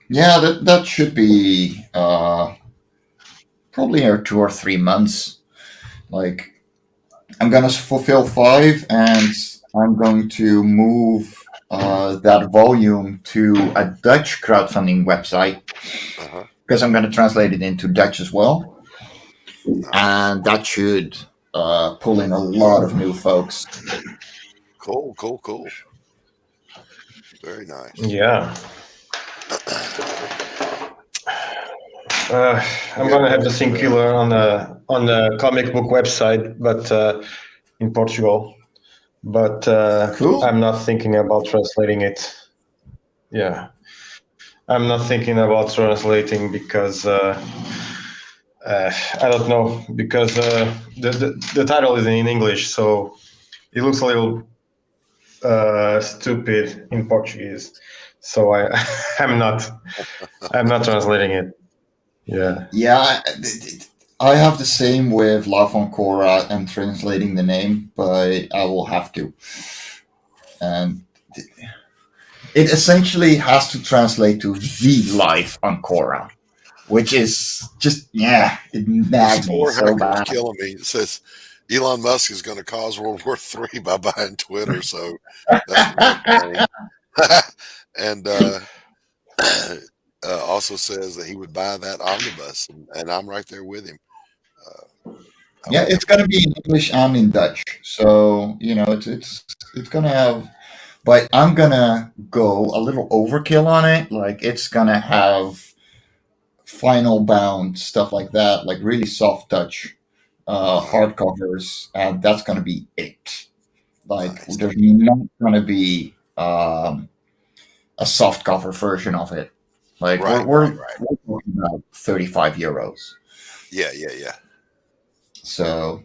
Yeah, that should be probably 2 or 3 months. Like, I'm going to fulfill 5, and I'm going to move that volume to a Dutch crowdfunding website because I'm going to translate it into Dutch as well. And that should pull in a lot of new folks. Cool. Very nice. Yeah. I'm gonna have the Singular on the comic book website, but in Portugal. But cool. I'm not thinking about translating it. Yeah, I'm not thinking about translating because I don't know, because the title is in English, so it looks a little stupid in Portuguese. So I'm not translating it. Yeah. Yeah, I have the same with La Foncora and translating the name, but I will have to. And it essentially has to translate to the life Ancora, which is just, it The nags me spore so hacker is bad. killing me. It says Elon Musk is going to cause World War III by buying Twitter. So that's one thing. And also says that he would buy that omnibus, and I'm right there with him. I Yeah, would it's going to be in English and in Dutch. So, it's going to have, but I'm going to go a little overkill on it. Like, it's going to have final bound stuff like that, like really soft touch hardcovers, and that's going to be it. Like, nice. there's not going to be a soft cover version of it. Like, Right, we're right, right. talking about €35. Yeah, yeah, yeah. So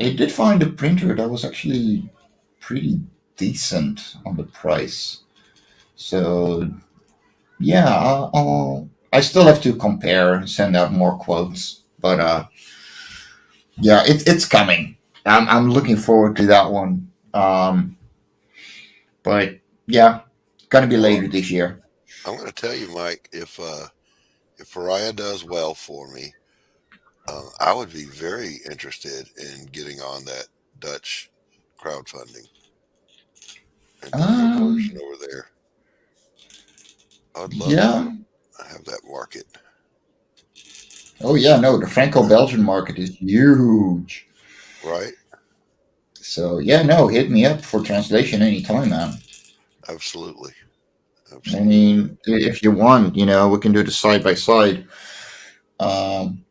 I did find a printer that was actually pretty decent on the price. So yeah, I still have to compare and send out more quotes, but yeah, it's coming. I'm looking forward to that one. But yeah, gonna be Well, later this year. I'm going to tell you, Mike, if Pariah does well for me, I would be very interested in getting on that Dutch crowdfunding and doing a Um, version over there. I'd love to yeah. have that market. Oh yeah, no, the Franco-Belgian market is huge. Right? So yeah, no, hit me up for translation anytime, man. Absolutely. I Absolutely. mean, if you want, we can do the side by side. Um,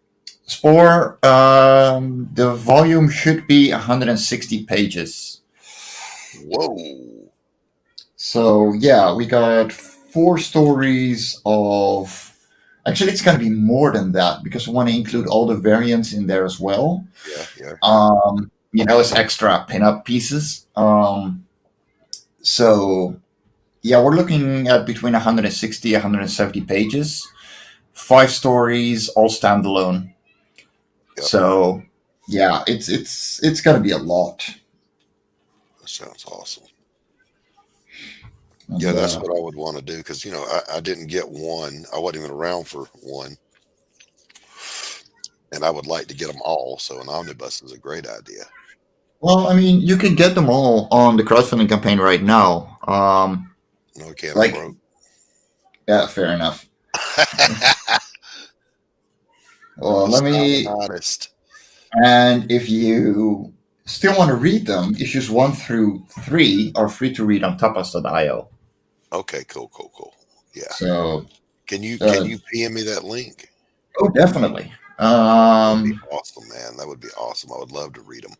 Spore, the volume should be 160 pages. Whoa. So yeah, we got 4 stories of. Actually, it's going to be more than that because we want to include all the variants in there as well. Yeah, yeah. As extra pin-up pieces. So yeah, we're looking at between 160 170 pages. 5 stories, all standalone. Yep. So yeah, it's gonna be a lot. That sounds awesome. And, Yeah, that's what I would want to do because, I didn't get one. I wasn't even around for one. And I would like to get them all. So an omnibus is a great idea. well, I mean, you can get them all on the crowdfunding campaign right now. No, I can't. I'm Like, broke. yeah, fair enough. Well, I'm a let silent me. artist. And if you still want to read them, issues 1 through 3 are free to read on tapas.io. Okay, cool. Yeah. So, Can you uh, PM me that link? oh, definitely. That would be awesome, man. That would be awesome. I would love to read them.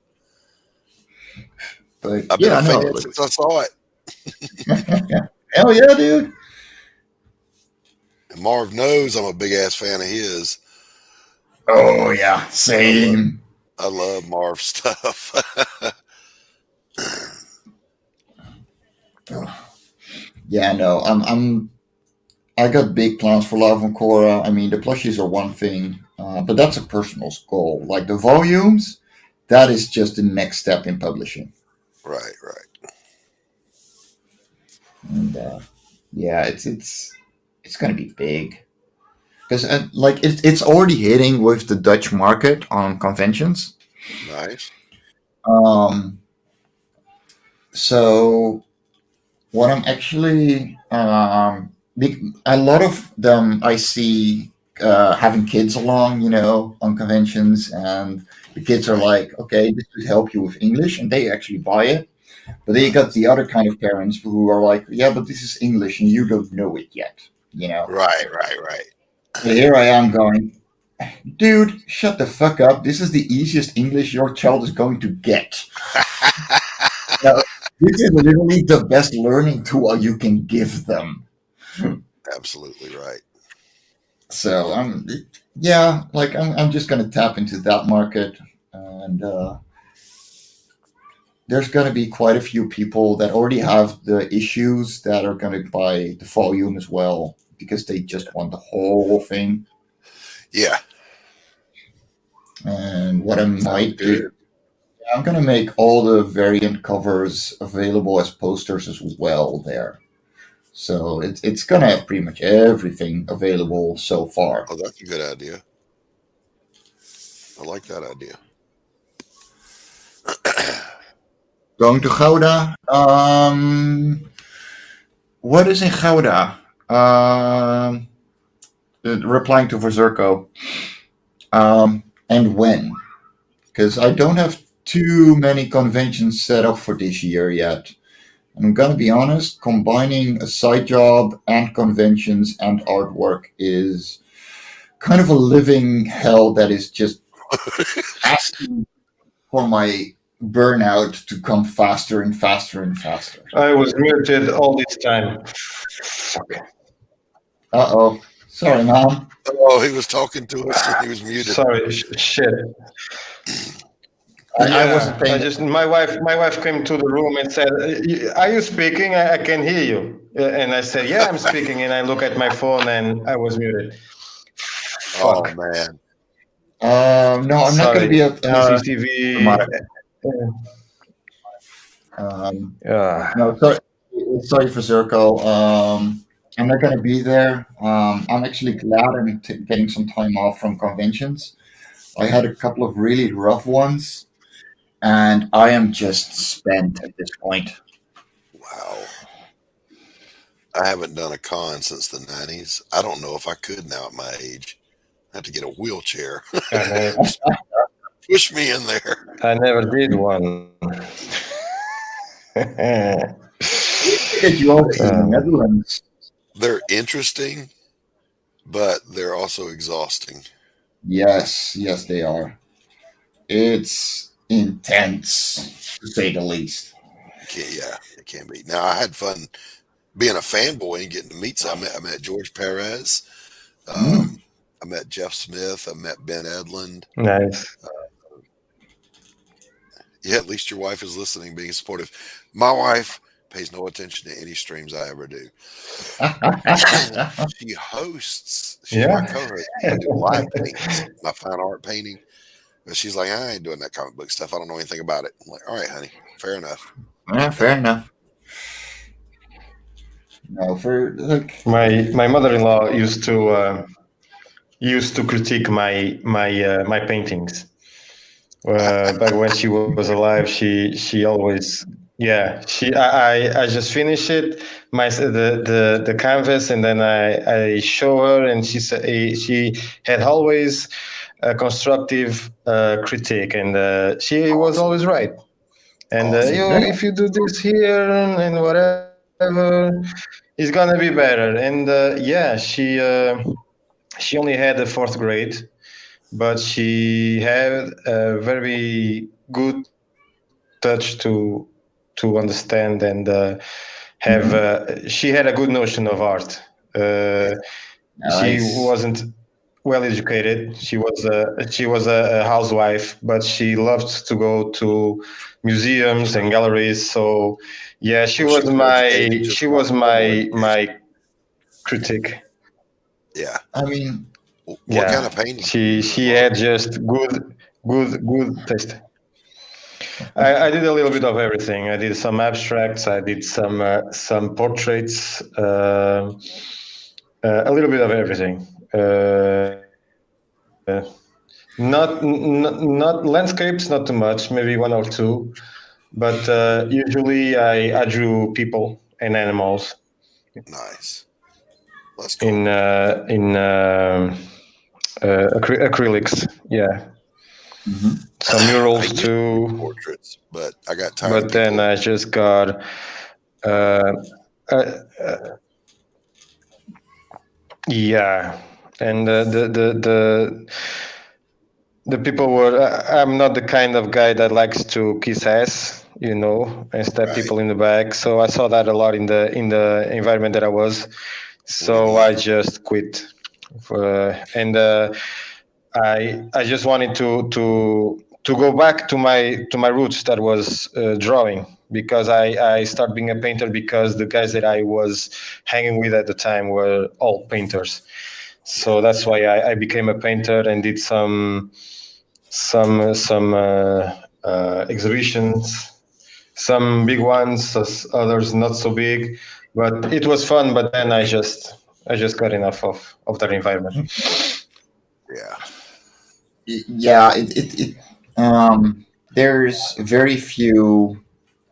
But I've been yeah, a fan no. since I saw it. Hell yeah, dude. And Marv knows I'm a big ass fan of his. Oh yeah, same. I love Marv stuff. Yeah, no, I got big plans for Love and Cora. I mean, the plushies are one thing, but that's a personal goal. Like the volumes, that is just the next step in publishing. Right. And yeah, it's gonna be big because like it's already hitting with the Dutch market on conventions. Nice. Um, so what I'm actually a lot of them I see having kids along, on conventions, and the kids are Right. like, okay, this would help you with English, and they actually buy it. But then you got the other kind of parents who are like, yeah, but this is English and you don't know it yet, Right. But here I am going, dude, shut the fuck up. This is the easiest English your child is going to get. Now, this is literally the best learning tool you can give them. Absolutely right. So I'm just gonna tap into that market, and there's gonna be quite a few people that already have the issues that are gonna buy the volume as well because they just want the whole thing. Yeah. And what I Sounds might do, good. I'm going to make all the variant covers available as posters as well there. So it's going to have pretty much everything available so far. Oh, that's a good idea. I like that idea. Going to Gouda. What is in Gouda? Replying to Verzerko. And when? Because I don't have too many conventions set up for this year yet. And I'm gonna be honest, combining a side job and conventions and artwork is kind of a living hell that is just asking for my burnout to come faster and faster and faster. I was muted all this time. Fuck. Uh-oh. Sorry, Mom. Oh, he was talking to us and he was muted. Sorry, shit. I wasn't paying. My wife came to the room and said, "Are you speaking? I can hear you." And I said, "Yeah, I'm speaking." And I look at my phone and I was muted. Oh Fuck. man. No, I'm not going to be a CCTV. No, sorry for Zirko. I'm not going to be there. I'm actually glad I'm getting some time off from conventions. I had a couple of really rough ones, and I am just spent at this point. Wow. I haven't done a con since the 90s. I don't know if I could now at my age. I have to get a wheelchair. Push me in there. I never did one. You all in the Netherlands. They're interesting, but they're also exhausting. Yes, they are. It's intense, to say the least. Yeah, it can be. Now, I had fun being a fanboy and getting to meet some. I met George Perez. I met Jeff Smith. I met Ben Edlund. Nice. Yeah, at least your wife is listening, being supportive. My wife pays no attention to any streams I ever do. She hosts. She's my co-host. I do live paintings, my fine art painting. But she's like, I ain't doing that comic book stuff. I don't know anything about it. I'm like, all right, honey, fair enough. Yeah, fair enough. No, for like my mother-in-law used to critique my paintings. But when she was alive, she always I just finish it the canvas, and then I show her, and she had always a constructive critique, and she was always right. And if you do this here and whatever, it's gonna be better. And she only had the 4th grade, but she had a very good touch to understand and have. She had a good notion of art. nice. She wasn't well educated. She was a housewife, but she loved to go to museums and galleries. So yeah, she was my critic. Yeah. I mean, what kind of painting? She had just good taste. I did a little bit of everything. I did some abstracts. I did some portraits. A little bit of everything. Not landscapes, not too much. Maybe 1 or 2, but usually I drew people and animals. Nice. That's cool. In acrylics, yeah. Some murals too. Portraits, but I got tired. But then I just got and the people were. I'm not the kind of guy that likes to kiss ass, and stab people in the back. So I saw that a lot in the environment that I was. So I just quit, and I just wanted to go back to my roots, that was drawing, because I started being a painter because the guys that I was hanging with at the time were all painters. So that's why I became a painter and did some some exhibitions, some big ones, others not so big, but it was fun. But then I just got enough of that environment. Yeah. Yeah, there's very few,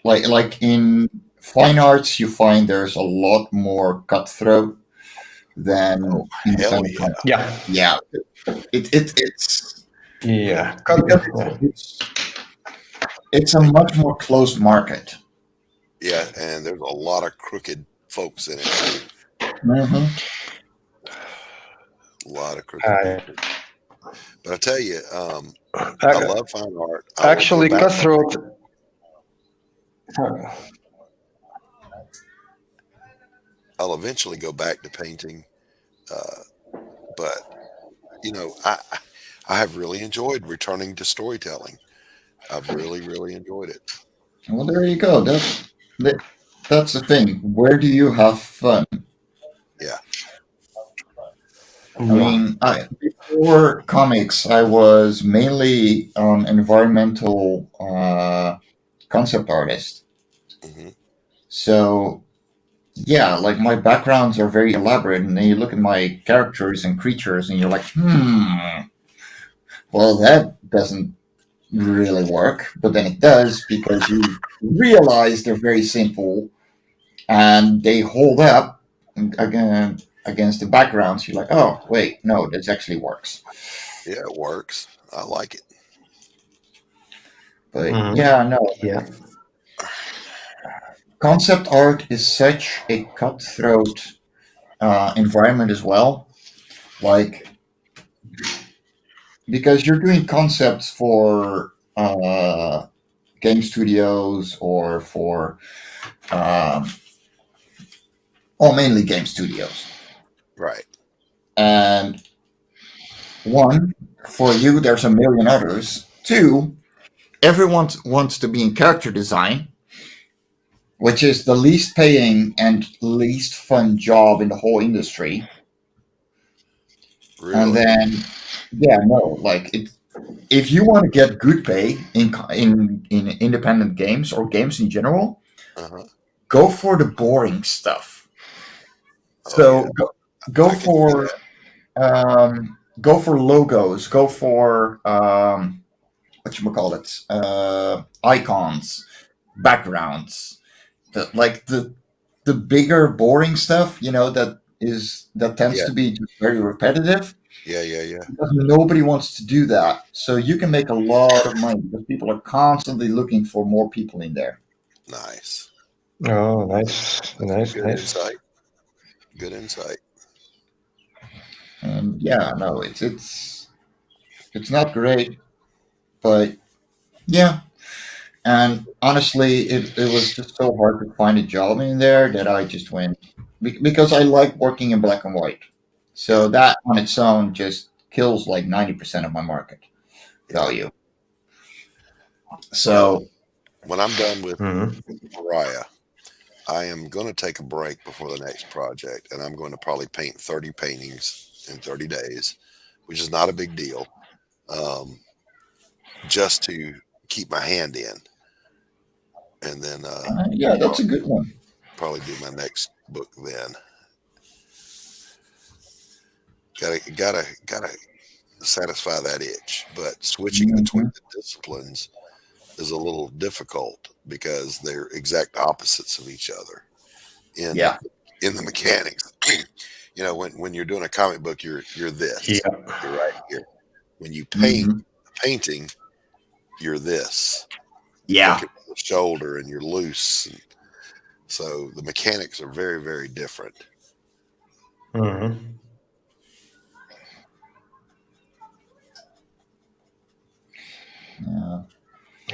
like in fine arts, you find there's a lot more cutthroat than Hell independent yeah. content. Yeah, Yeah, it's yeah. because it's a much more closed market. Yeah, and there's a lot of crooked folks in it too. Hmm. A lot of crooked people. But I tell you, I love fine art. Actually, cutthroat. I'll eventually go back to painting, but I have really enjoyed returning to storytelling. I've really enjoyed it. Well, there you go. That's the thing. Where do you have fun? Yeah. I mean, before comics, I was mainly an environmental concept artist. Hmm. So, yeah, like my backgrounds are very elaborate, and then you look at my characters and creatures, and you're like, well, that doesn't really work. But then it does because you realize they're very simple and they hold up against the backgrounds. You're like, oh, wait, no, this actually works. Yeah, it works. I like it. But Mhm. yeah, no, Yeah. concept art is such a cutthroat environment as well. Like, because you're doing concepts for game studios or for, um, well, mainly game studios. Right. And one, for you, there's a million others. Two, everyone wants to be in character design, which is the least paying and least fun job in the whole industry. And Really. then, yeah, no, like if you want to get good pay in independent games or games in general, Uh-huh. go for the boring stuff. Oh, So yeah. go I can see for go for logos, go for what you call it, icons, backgrounds, the bigger boring stuff, that tends Yeah. to be just very repetitive. Yeah. Because nobody wants to do that. So you can make a lot of money because people are constantly looking for more people in there. Nice. Oh, nice, That's nice, good nice. insight. Good insight. And yeah, no, it's not great, but yeah. And honestly, it was just so hard to find a job in there that I just went because I like working in black and white. Yeah. So that on its own just kills like 90% of my market Yeah. value. Well, So when I'm done with Mhm. Mariah, I am going to take a break before the next project, and I'm going to probably paint 30 paintings in 30 days, which is not a big deal, um, just to keep my hand in, and then yeah, that's a good one. probably do my next book then. Gotta satisfy that itch, but switching between Mhm. the disciplines is a little difficult because they're exact opposites of each other in Yeah. in the mechanics. When you're doing a comic book, you're this. Yeah. You're right here. When you paint Hmm. a painting, you're this. You Yeah. look at the shoulder and you're loose. And so the mechanics are very different. Mhm. Yeah.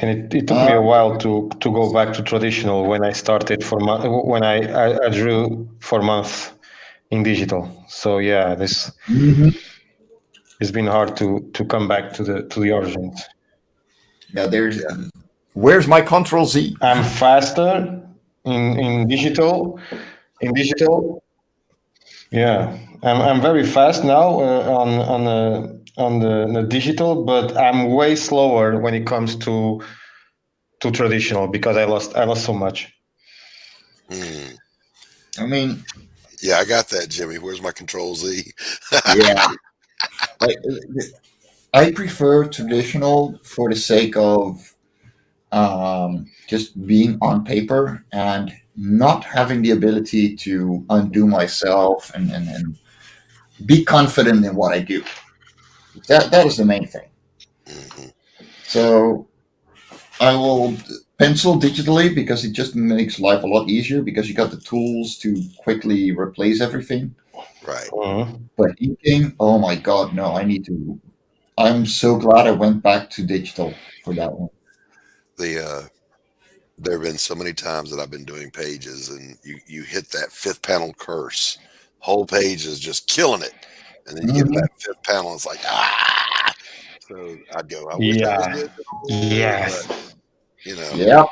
And it took me a while to go back to traditional when I started when I drew for month in digital. So yeah, this Mhm. it's been hard to come back to the origins. Yeah. There's. Yeah. Where's my Control Z? I'm faster in digital. In digital, yeah, I'm very fast now on the digital, but I'm way slower when it comes to traditional because I lost so much. I mean, Yeah, I got that, Jimmy. Where's my Control Z? yeah, like I prefer traditional for the sake of just being on paper and not having the ability to undo myself and be confident in what I do. That is the main thing. Mhm. So I will pencil digitally because it just makes life a lot easier because you got the tools to quickly replace everything. Right. Mhm. But inking, oh my God, no, I need to. I'm so glad I went back to digital for that one. There have been so many times that I've been doing pages, and you hit that fifth panel curse. Whole page is just killing it, and then you get to Mhm. that fifth panel, and it's like ah. So I'd go. I wish I just Yeah. did it all, but Yes. you know Yeah.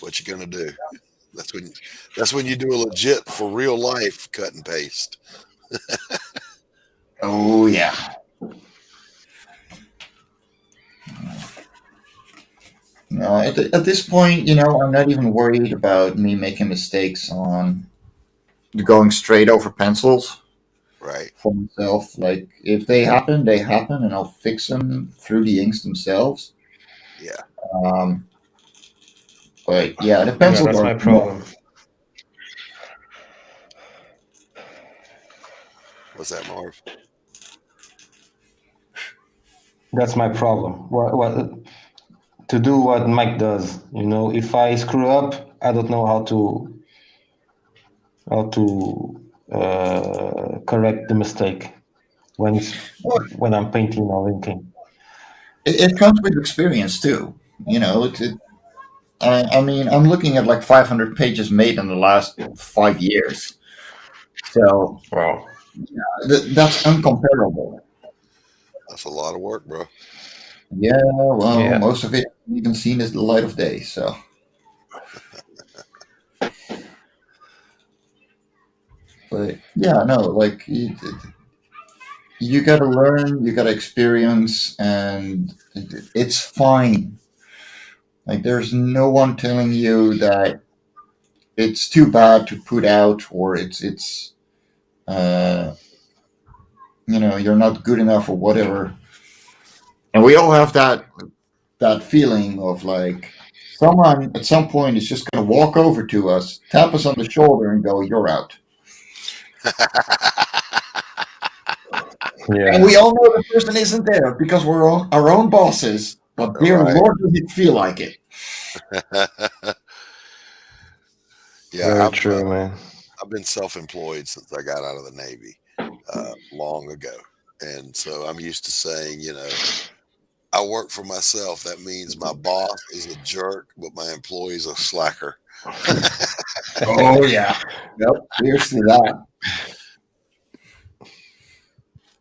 what you gonna do. That's when you do a legit for real life cut and paste. Oh yeah. No, at this point, I'm not even worried about me making mistakes on going straight over pencils Right. for myself. Like, if they happen, they happen, and I'll fix them through the inks themselves. Yeah. Um, but yeah, the Yeah, pencils that's are. my problem. What's that, Marv? That's my problem. What to do what Mike does? If I screw up, I don't know how to correct the mistake when I'm painting or inking. It comes with experience too. I mean, I'm looking at like 500 pages made in the last 5 years, so Wow. that's uncomparable. That's a lot of work, bro. Yeah, well, Yeah. most of it hasn't even seen the light of day. So, but yeah, no, like you got to learn, you got to experience, and it's fine. Like, there's no one telling you that it's too bad to put out, or it's uh, you're not good enough or whatever. And we all have that feeling of like someone at some point is just going to walk over to us, tap us on the shoulder, and go, "You're out." And Yeah. we all know the person isn't there because we're our own bosses. But All dear right. Lord, does it feel like it? Yeah, Very true, man. I've been self-employed since I got out of the Navy long ago, and so I'm used to saying, I work for myself. That means my boss is a jerk, but my employee's a slacker. Oh yeah. Yep. Here's to that.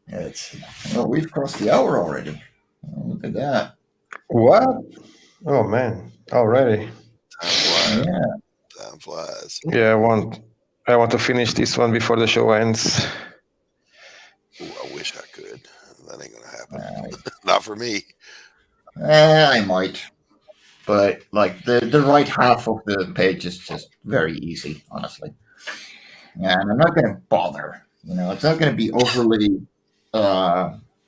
It's well, we've crossed the hour already. Oh, look at that. What? Oh man, already. Time flies. Yeah. Time flies. Yeah, I want to finish this one before the show ends. Ooh, I wish I could. That ain't gonna happen. Uh, Not for me. I might, but like the right half of the page is just very easy, honestly. And I'm not going to bother. It's not going to be overly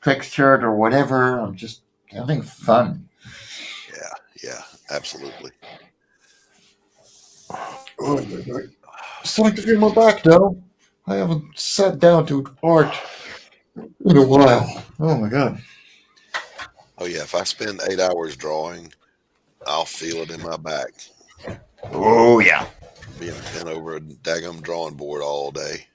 textured or whatever. I'm just having fun. Yeah, yeah, absolutely. Oh, starting to feel my back though. I haven't sat down to art in a while. Oh my god. Oh yeah, if I spend 8 hours drawing, I'll feel it in my back. Oh yeah. Being bent over a daggum drawing board all day.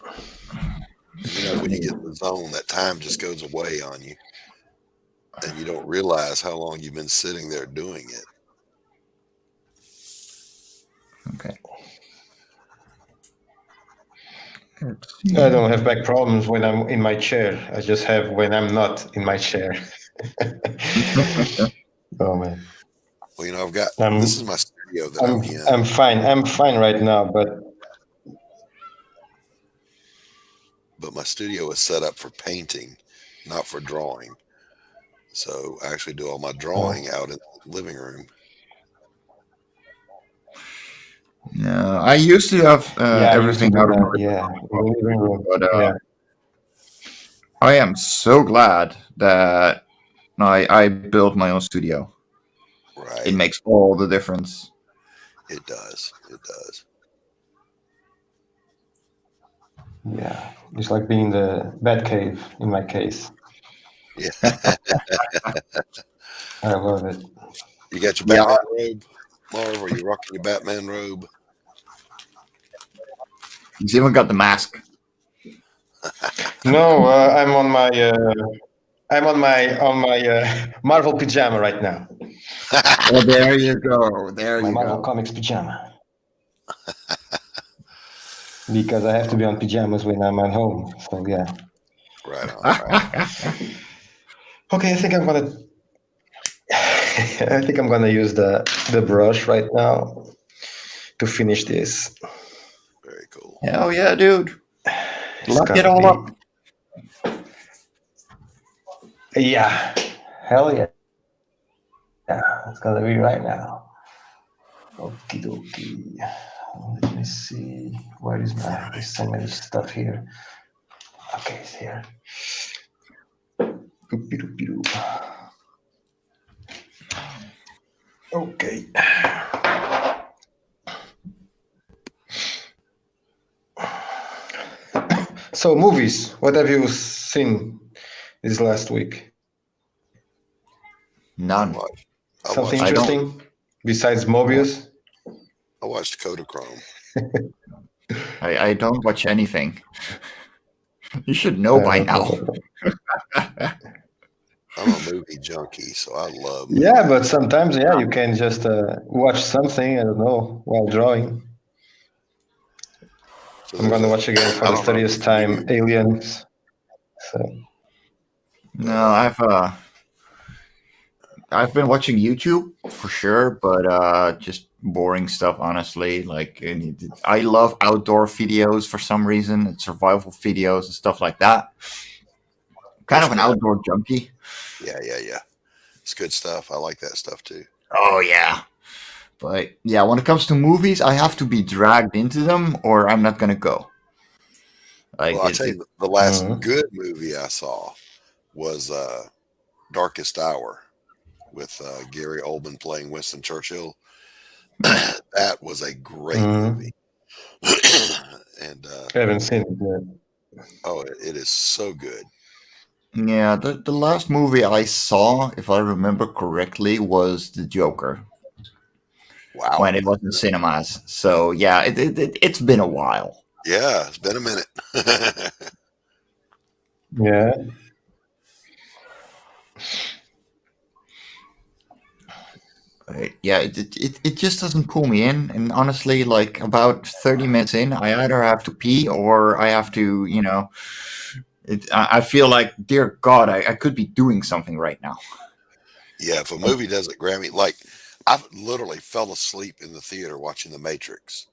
And when you get in the zone, that time just goes away on you, and you don't realize how long you've been sitting there doing it. Okay. I don't have back problems when I'm in my chair. I just have when I'm not in my chair. Oh man, Well, I've got this is I'm my studio that I'm in. I'm fine. I'm fine right now, but But my studio is set up for painting, not for drawing. So I actually do all my drawing out in the living room. No, I used to have Yeah, I used to everything do out of that. my Yeah, in the living room. but Yeah, I am so glad that I built my own studio. It Right. makes all the difference. It does. It does. yeah. It's like being the bat cave in my case. Yeah. I love it. You got your Yeah, Batman robe, Marv? Are you rocking your Batman robe? he's even got the mask. No, I'm on my Marvel pajama right now. Oh, there you go. There My you Marvel go. Comics pajama. Because I have to be on pajamas when I'm at home. So yeah. Right on. Right. Okay, I think I'm gonna use the brush right now to finish this. Very cool. Hell yeah, dude. It's Lock it gonna all be, up. yeah, hell yeah. Yeah, it's gonna be right now. Okie dokie. Let me see. Where is my? There's so many stuff here. Okay, it's here. Oopie-doopie-doo. Okay. So movies. What have you seen this last week? None. I Something watched, interesting besides Mobius? I watched Kodachrome. I don't watch anything. You should know by now. I'm a movie junkie, so I love movies. Yeah, but sometimes, yeah, you can just watch something, I don't know, while drawing. So I'm going to watch again for I the don't know 30th if time you- Aliens. So, No, I've been watching YouTube for sure, but just boring stuff, honestly. Like, I love outdoor videos for some reason, and survival videos and stuff like that. Kind of an outdoor junkie. Yeah. It's good stuff. I like that stuff too. Oh yeah. But yeah, when it comes to movies, I have to be dragged into them, or I'm not gonna go. Like, Well, I'll tell you, the last Mhm. good movie I saw was Darkest Hour with Gary Oldman playing Winston Churchill. That was a great Mhm. movie. And I haven't seen it yet. oh, it is so good. yeah, the last movie I saw, if I remember correctly, was The Joker Wow. when it was in cinemas. So yeah, it's been a while. Yeah, it's been a minute. Yeah. But yeah, it just doesn't pull me in. And honestly, like about 30 minutes in, I either have to pee or I have to, I feel like, dear God, I could be doing something right now. Yeah, if a movie doesn't grab me, like I literally fell asleep in the theater watching The Matrix.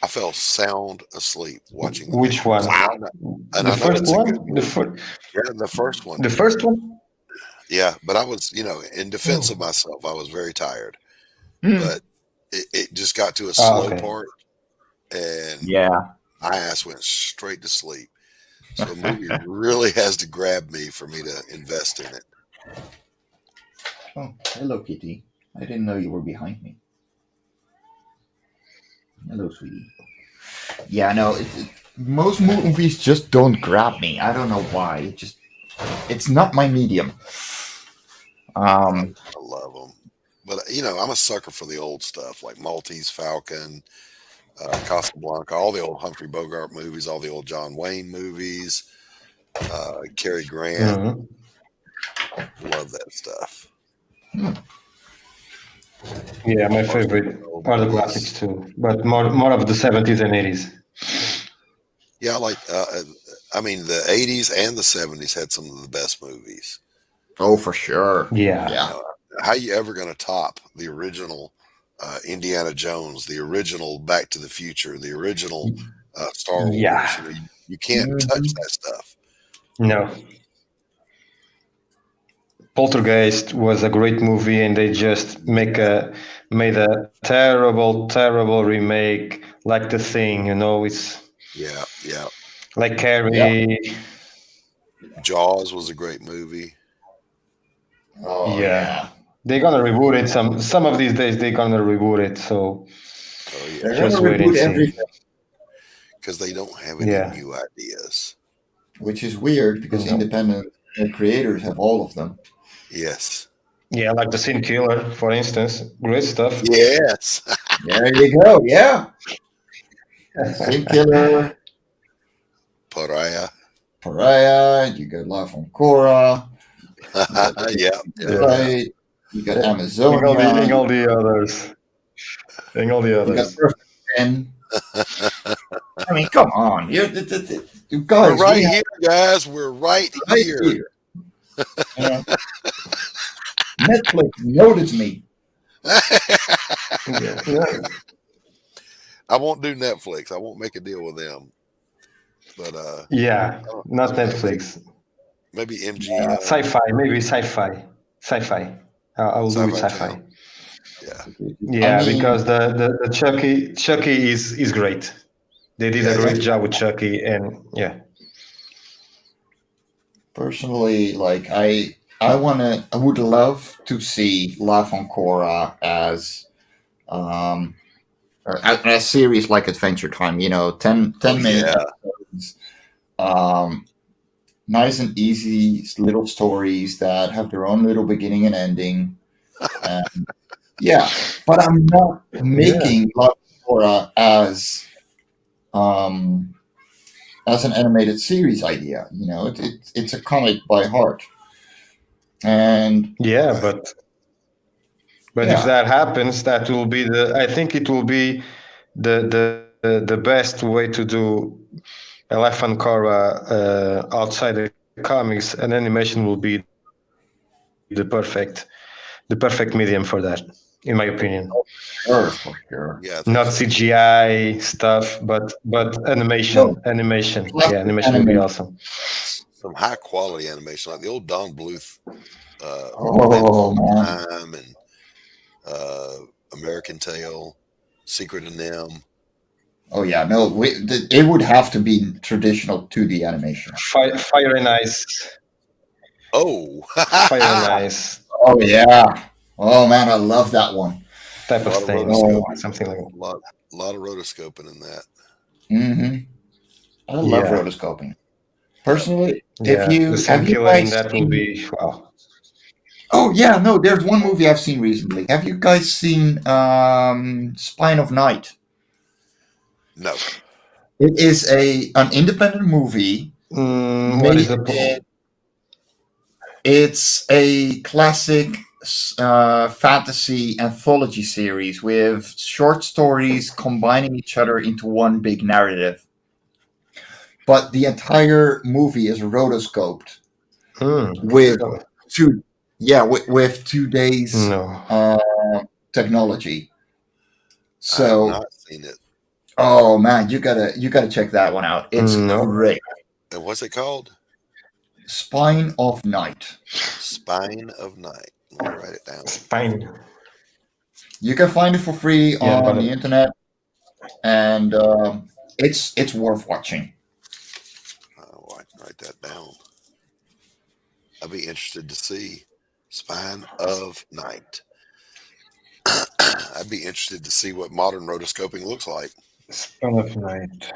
I fell sound asleep watching The Which Matrix. one? And The I know first it's a one? good movie. Yeah, the first one. The first one? Yeah, but I was, in defense of myself, I was very tired. Hmm. But it just got to a slow okay. part, and Yeah. my ass went straight to sleep. So a movie really has to grab me for me to invest in it. Oh, hello, Kitty. I didn't know you were behind me. Hello, sweetie. Yeah, no, most movies just don't grab me. I don't know why. It's not my medium. I love them. But, I'm a sucker for the old stuff like Maltese Falcon, Casablanca, all the old Humphrey Bogart movies, all the old John Wayne movies, Cary Grant. Mhm. Love that stuff. Yeah, my favorite are the classics too, but more of the 70s and 80s. Yeah, I like, the 80s and the 70s had some of the best movies. Oh, for sure. Yeah. Yeah. How you ever going to top the original Indiana Jones, the original Back to the Future, the original Star Wars? Yeah. You can't touch that stuff. No. Poltergeist was a great movie, and they just made a terrible remake, like The Thing. It's Yeah, yeah. like Yeah. Carrie. Jaws was a great movie. Oh Yeah, yeah. they're gonna reboot it. Some of these days they're gonna reboot it. So Oh yeah, They're gonna just wait and reboot see. everything, because they don't have any Yeah. new ideas. which is weird because No. independent creators have all of them. Yes. Yeah, like the Sin Killer, for instance. Great stuff. Yes. There you go. Yeah. Sin Killer, Pariah. Pariah. You got Life on Korra. Yeah. Yeah. Right. You got And Amazonia. all the others. And all the You got others. Perfect 10. I mean, come on. You We're guys, right we have here, guys. We're right right here. here. Uh, Netflix noticed me. Yeah. I won't do Netflix. I won't make a deal with them. But Yeah, not I don't know, Netflix. maybe MG Sci-fi, maybe sci-fi. Sci-fi. I will do it Sci-Fi sci-fi. Channel. Yeah. Yeah, I mean, because the Chucky is great. They did Yeah, a great yeah. job with Chucky, and yeah. personally, like I would love to see Life on Korra as or a series like Adventure Time. 10 Oh, minute yeah. episodes. Nice and easy little stories that have their own little beginning and ending. And yeah, but I'm not making Life on Korra as an animated series idea. It's a comic by heart, and Yeah, Right. but if yeah, that happens, that will be I think it will be the best way to do Elephant Korra outside the comics, and animation will be the perfect medium for that, in my opinion. sure, for sure. Yeah, I think Not so too. CGI stuff, but animation. No, Animation. classic Yeah, animation would be animation. awesome. Some high quality animation, like the old Don Bluth Oh man, Time and American Tail, Secret of Nim. oh yeah. No, it would have to be traditional 2D animation. Fire and Ice. Oh, Fire and Ice Oh yeah. Oh man, I love that one. type a of lot of thing. rotoscoping. Something like that. lot of rotoscoping in that. I love Yeah. rotoscoping. Personally, Yeah. The have Sin you Killer in guys that will seen? be wow. Oh yeah, no. There's one movie I've seen recently. Have you guys seen Spine of Night? No. It is an independent movie. What is Made the It's a classic fantasy anthology series with short stories combining each other into one big narrative. But the entire movie is rotoscoped with with 2 days no. technology. I have So, not seen it. oh man, you gotta check that one out. It's No. great. And what's it called? Spine of Night. Spine of Night. Let me write it down. Spine. You can find it for free Yeah, on but the internet, and it's worth watching. Oh, I can write that down. I'd be interested to see Spine of Night. I'd be interested to see what modern rotoscoping looks like. Spine of Night.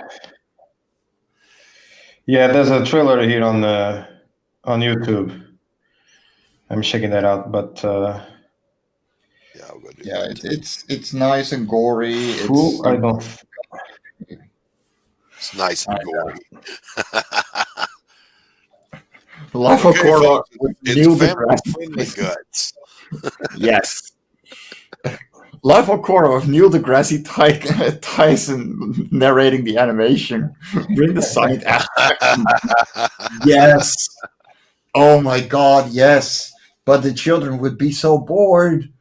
Yeah, there's a trailer here on YouTube. I'm checking that out, but Yeah, I'll go do Yeah, that. it's nice and gory. I don't. It's nice and gory. Life of Okay, Korra folks, with it's Neil family deGrasse friendly Tyson. guts. Yes. Life of Korra with Neil deGrasse Tyson narrating the animation. Bring the science aspect. Yes. Oh my God, yes. But the children would be so bored.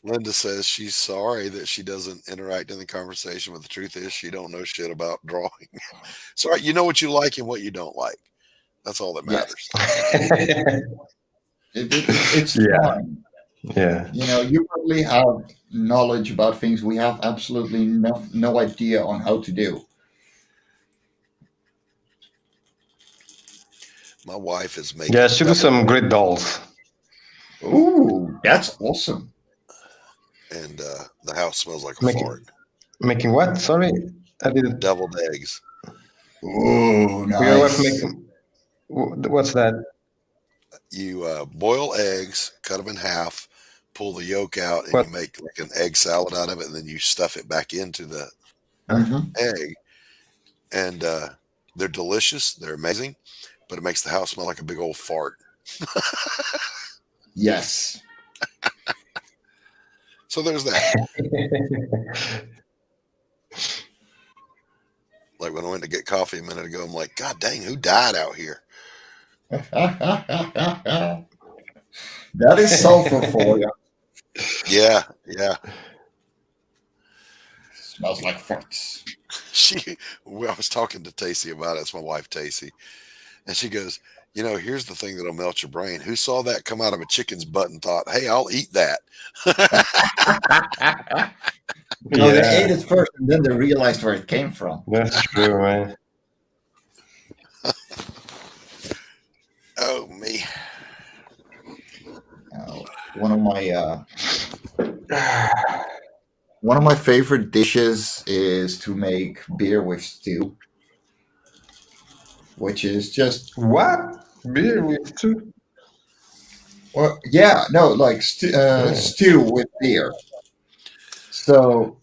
Linda says she's sorry that she doesn't interact in the conversation, but the truth is she don't know shit about drawing. Sorry, you know what you like and what you don't like. That's all that Yes. matters. It's Yeah. fun. Yeah. You probably have knowledge about things we have absolutely no idea on how to do. My wife is making Yeah, she do some great dolls. Ooh, that's awesome. and the house smells like a Making fart. making what? Sorry, I didn't. Deviled eggs. Ooh, Your wife nice. making. What's that? You boil eggs, cut them in half, pull the yolk out, and What? you make like an egg salad out of it, and then you stuff it back into the Mhm. egg. And they're delicious. They're amazing, but it makes the house smell like a big old fart. Yes. So there's that. Like when I went to get coffee a minute ago, I'm like, God dang, who died out here? That is sulfur for you. Yeah. Smells like farts. I was talking to Tacey about it. It's my wife, Tacey. And she goes, here's the thing that'll melt your brain. Who saw that come out of a chicken's butt and thought, hey, I'll eat that? No, they Yeah, ate it first and then they realized where it came from. that's true, man. Oh, me. One of my favorite dishes is to make beer with stew, which is just What? Beer with two? like stew with beer. So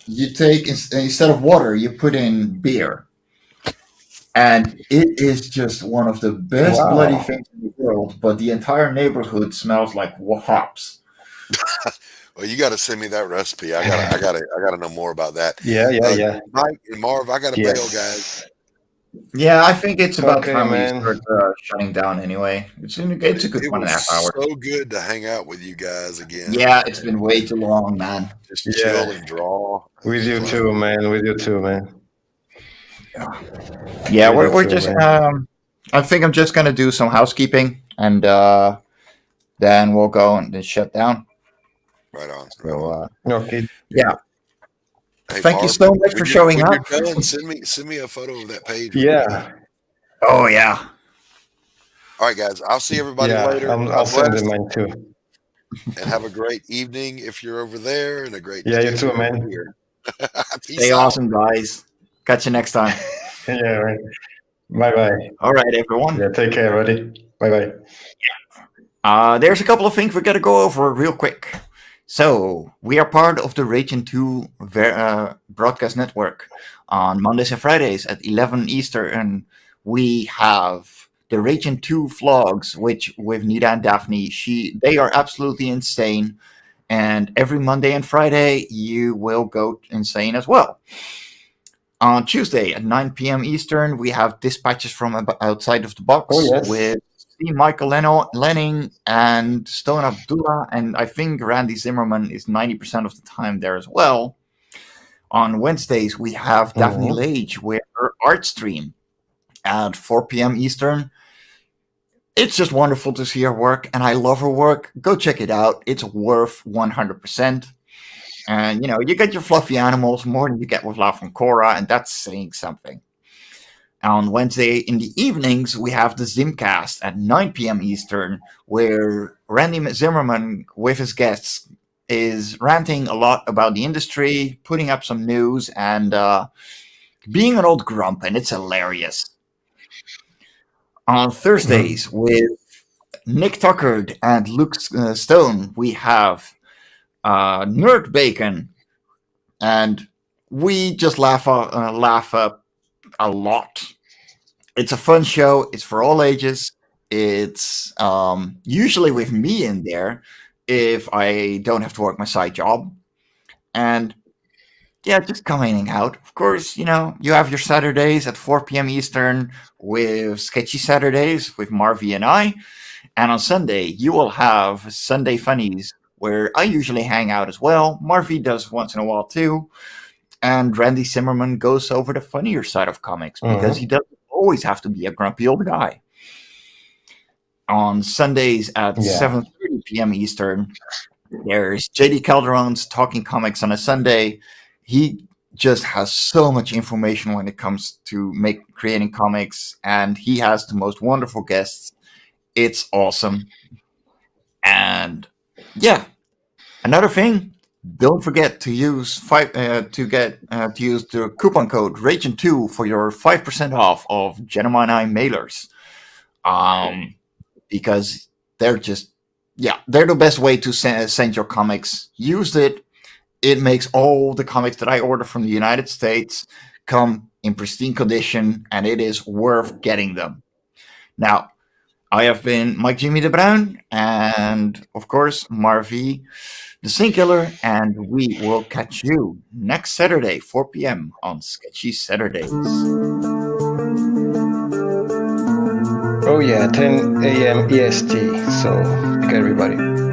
you take instead of water, you put in beer, and it is just one of the best bloody Wow. things in the world. But the entire neighborhood smells like hops. Well, you got to send me that recipe. I gotta know more about that. Yeah. Mike and Marv, I got to bail, guys. Yes. Yeah, I think it's about Okay, time we man. start shutting down anyway. It's a good It 1.5 was hours. so good to hang out with you guys again. Yeah, it's been way too long, man. Just Yeah. chill and draw. It With was you fun. too, man. With you too, man. Yeah, With we're you too, just. man. I think I'm just gonna do some housekeeping, and then we'll go and then shut down. Right on. So Okay. yeah, Hey, thank you Marv, so much for showing when up. you're done, send me a photo of that page. Yeah. Oh yeah. All right, guys. I'll see everybody Yeah. later. I'll send them mine too. And have a great evening if you're over there, and a great Yeah, day you if too, you're over man. here. Peace Stay out. awesome, guys. Catch you next time. Yeah, right. Bye. All right, everyone. Yeah, take care, buddy. Bye. There's a couple of things we got to go over real quick. So we are part of the Region 2 broadcast network. On Mondays and Fridays at 11 Eastern, we have the Region 2 vlogs, which with Nita and Daphne, they are absolutely insane. And every Monday and Friday, you will go insane as well. On Tuesday at 9 p.m. Eastern, we have Dispatches from Outside of the Box Oh, yes. with Michael Lanning and Stone Abdullah, and I think Randy Zimmerman is 90% of the time there as well. On Wednesdays, we have Daphne Mhm. Lage with her art stream at 4 p.m. Eastern. It's just wonderful to see her work, and I love her work. Go check it out. It's worth 100%. And, you get your fluffy animals more than you get with La Cora, and that's saying something. On Wednesday in the evenings, we have the Zimcast at 9 p.m. Eastern, where Randy Zimmerman, with his guests, is ranting a lot about the industry, putting up some news, and being an old grump, and it's hilarious. On Thursdays, with Nick Tockert and Luke Stone, we have Nerd Bacon, and we just laugh up a lot. It's a fun show. It's for all ages. It's usually with me in there if I don't have to work my side job. And yeah, just come hang out. Of course, you have your Saturdays at 4 p.m. Eastern with Sketchy Saturdays with MarV and I. And on Sunday, you will have Sunday Funnies where I usually hang out as well. MarV does once in a while too. And Randy Zimmerman goes over the funnier side of comics because he doesn't always have to be a grumpy old guy. On Sundays at 7:30 p.m. Eastern, there's JD Calderon's Talking Comics on a Sunday. He just has so much information when it comes to creating comics, and he has the most wonderful guests. It's awesome. And yeah, another thing, don't forget to use use the coupon code RAGIN2 for your 5% off of Gemini mailers. Because they're the best way to send your comics. Use it. It makes all the comics that I order from the United States come in pristine condition, and it is worth getting them. Now, I have been Mike Jimmy de Bruin, and of course, MarV, the Scene Killer, and we will catch you next Saturday, 4 p.m. on Sketchy Saturdays. Oh yeah, 10 a.m. EST. So, everybody.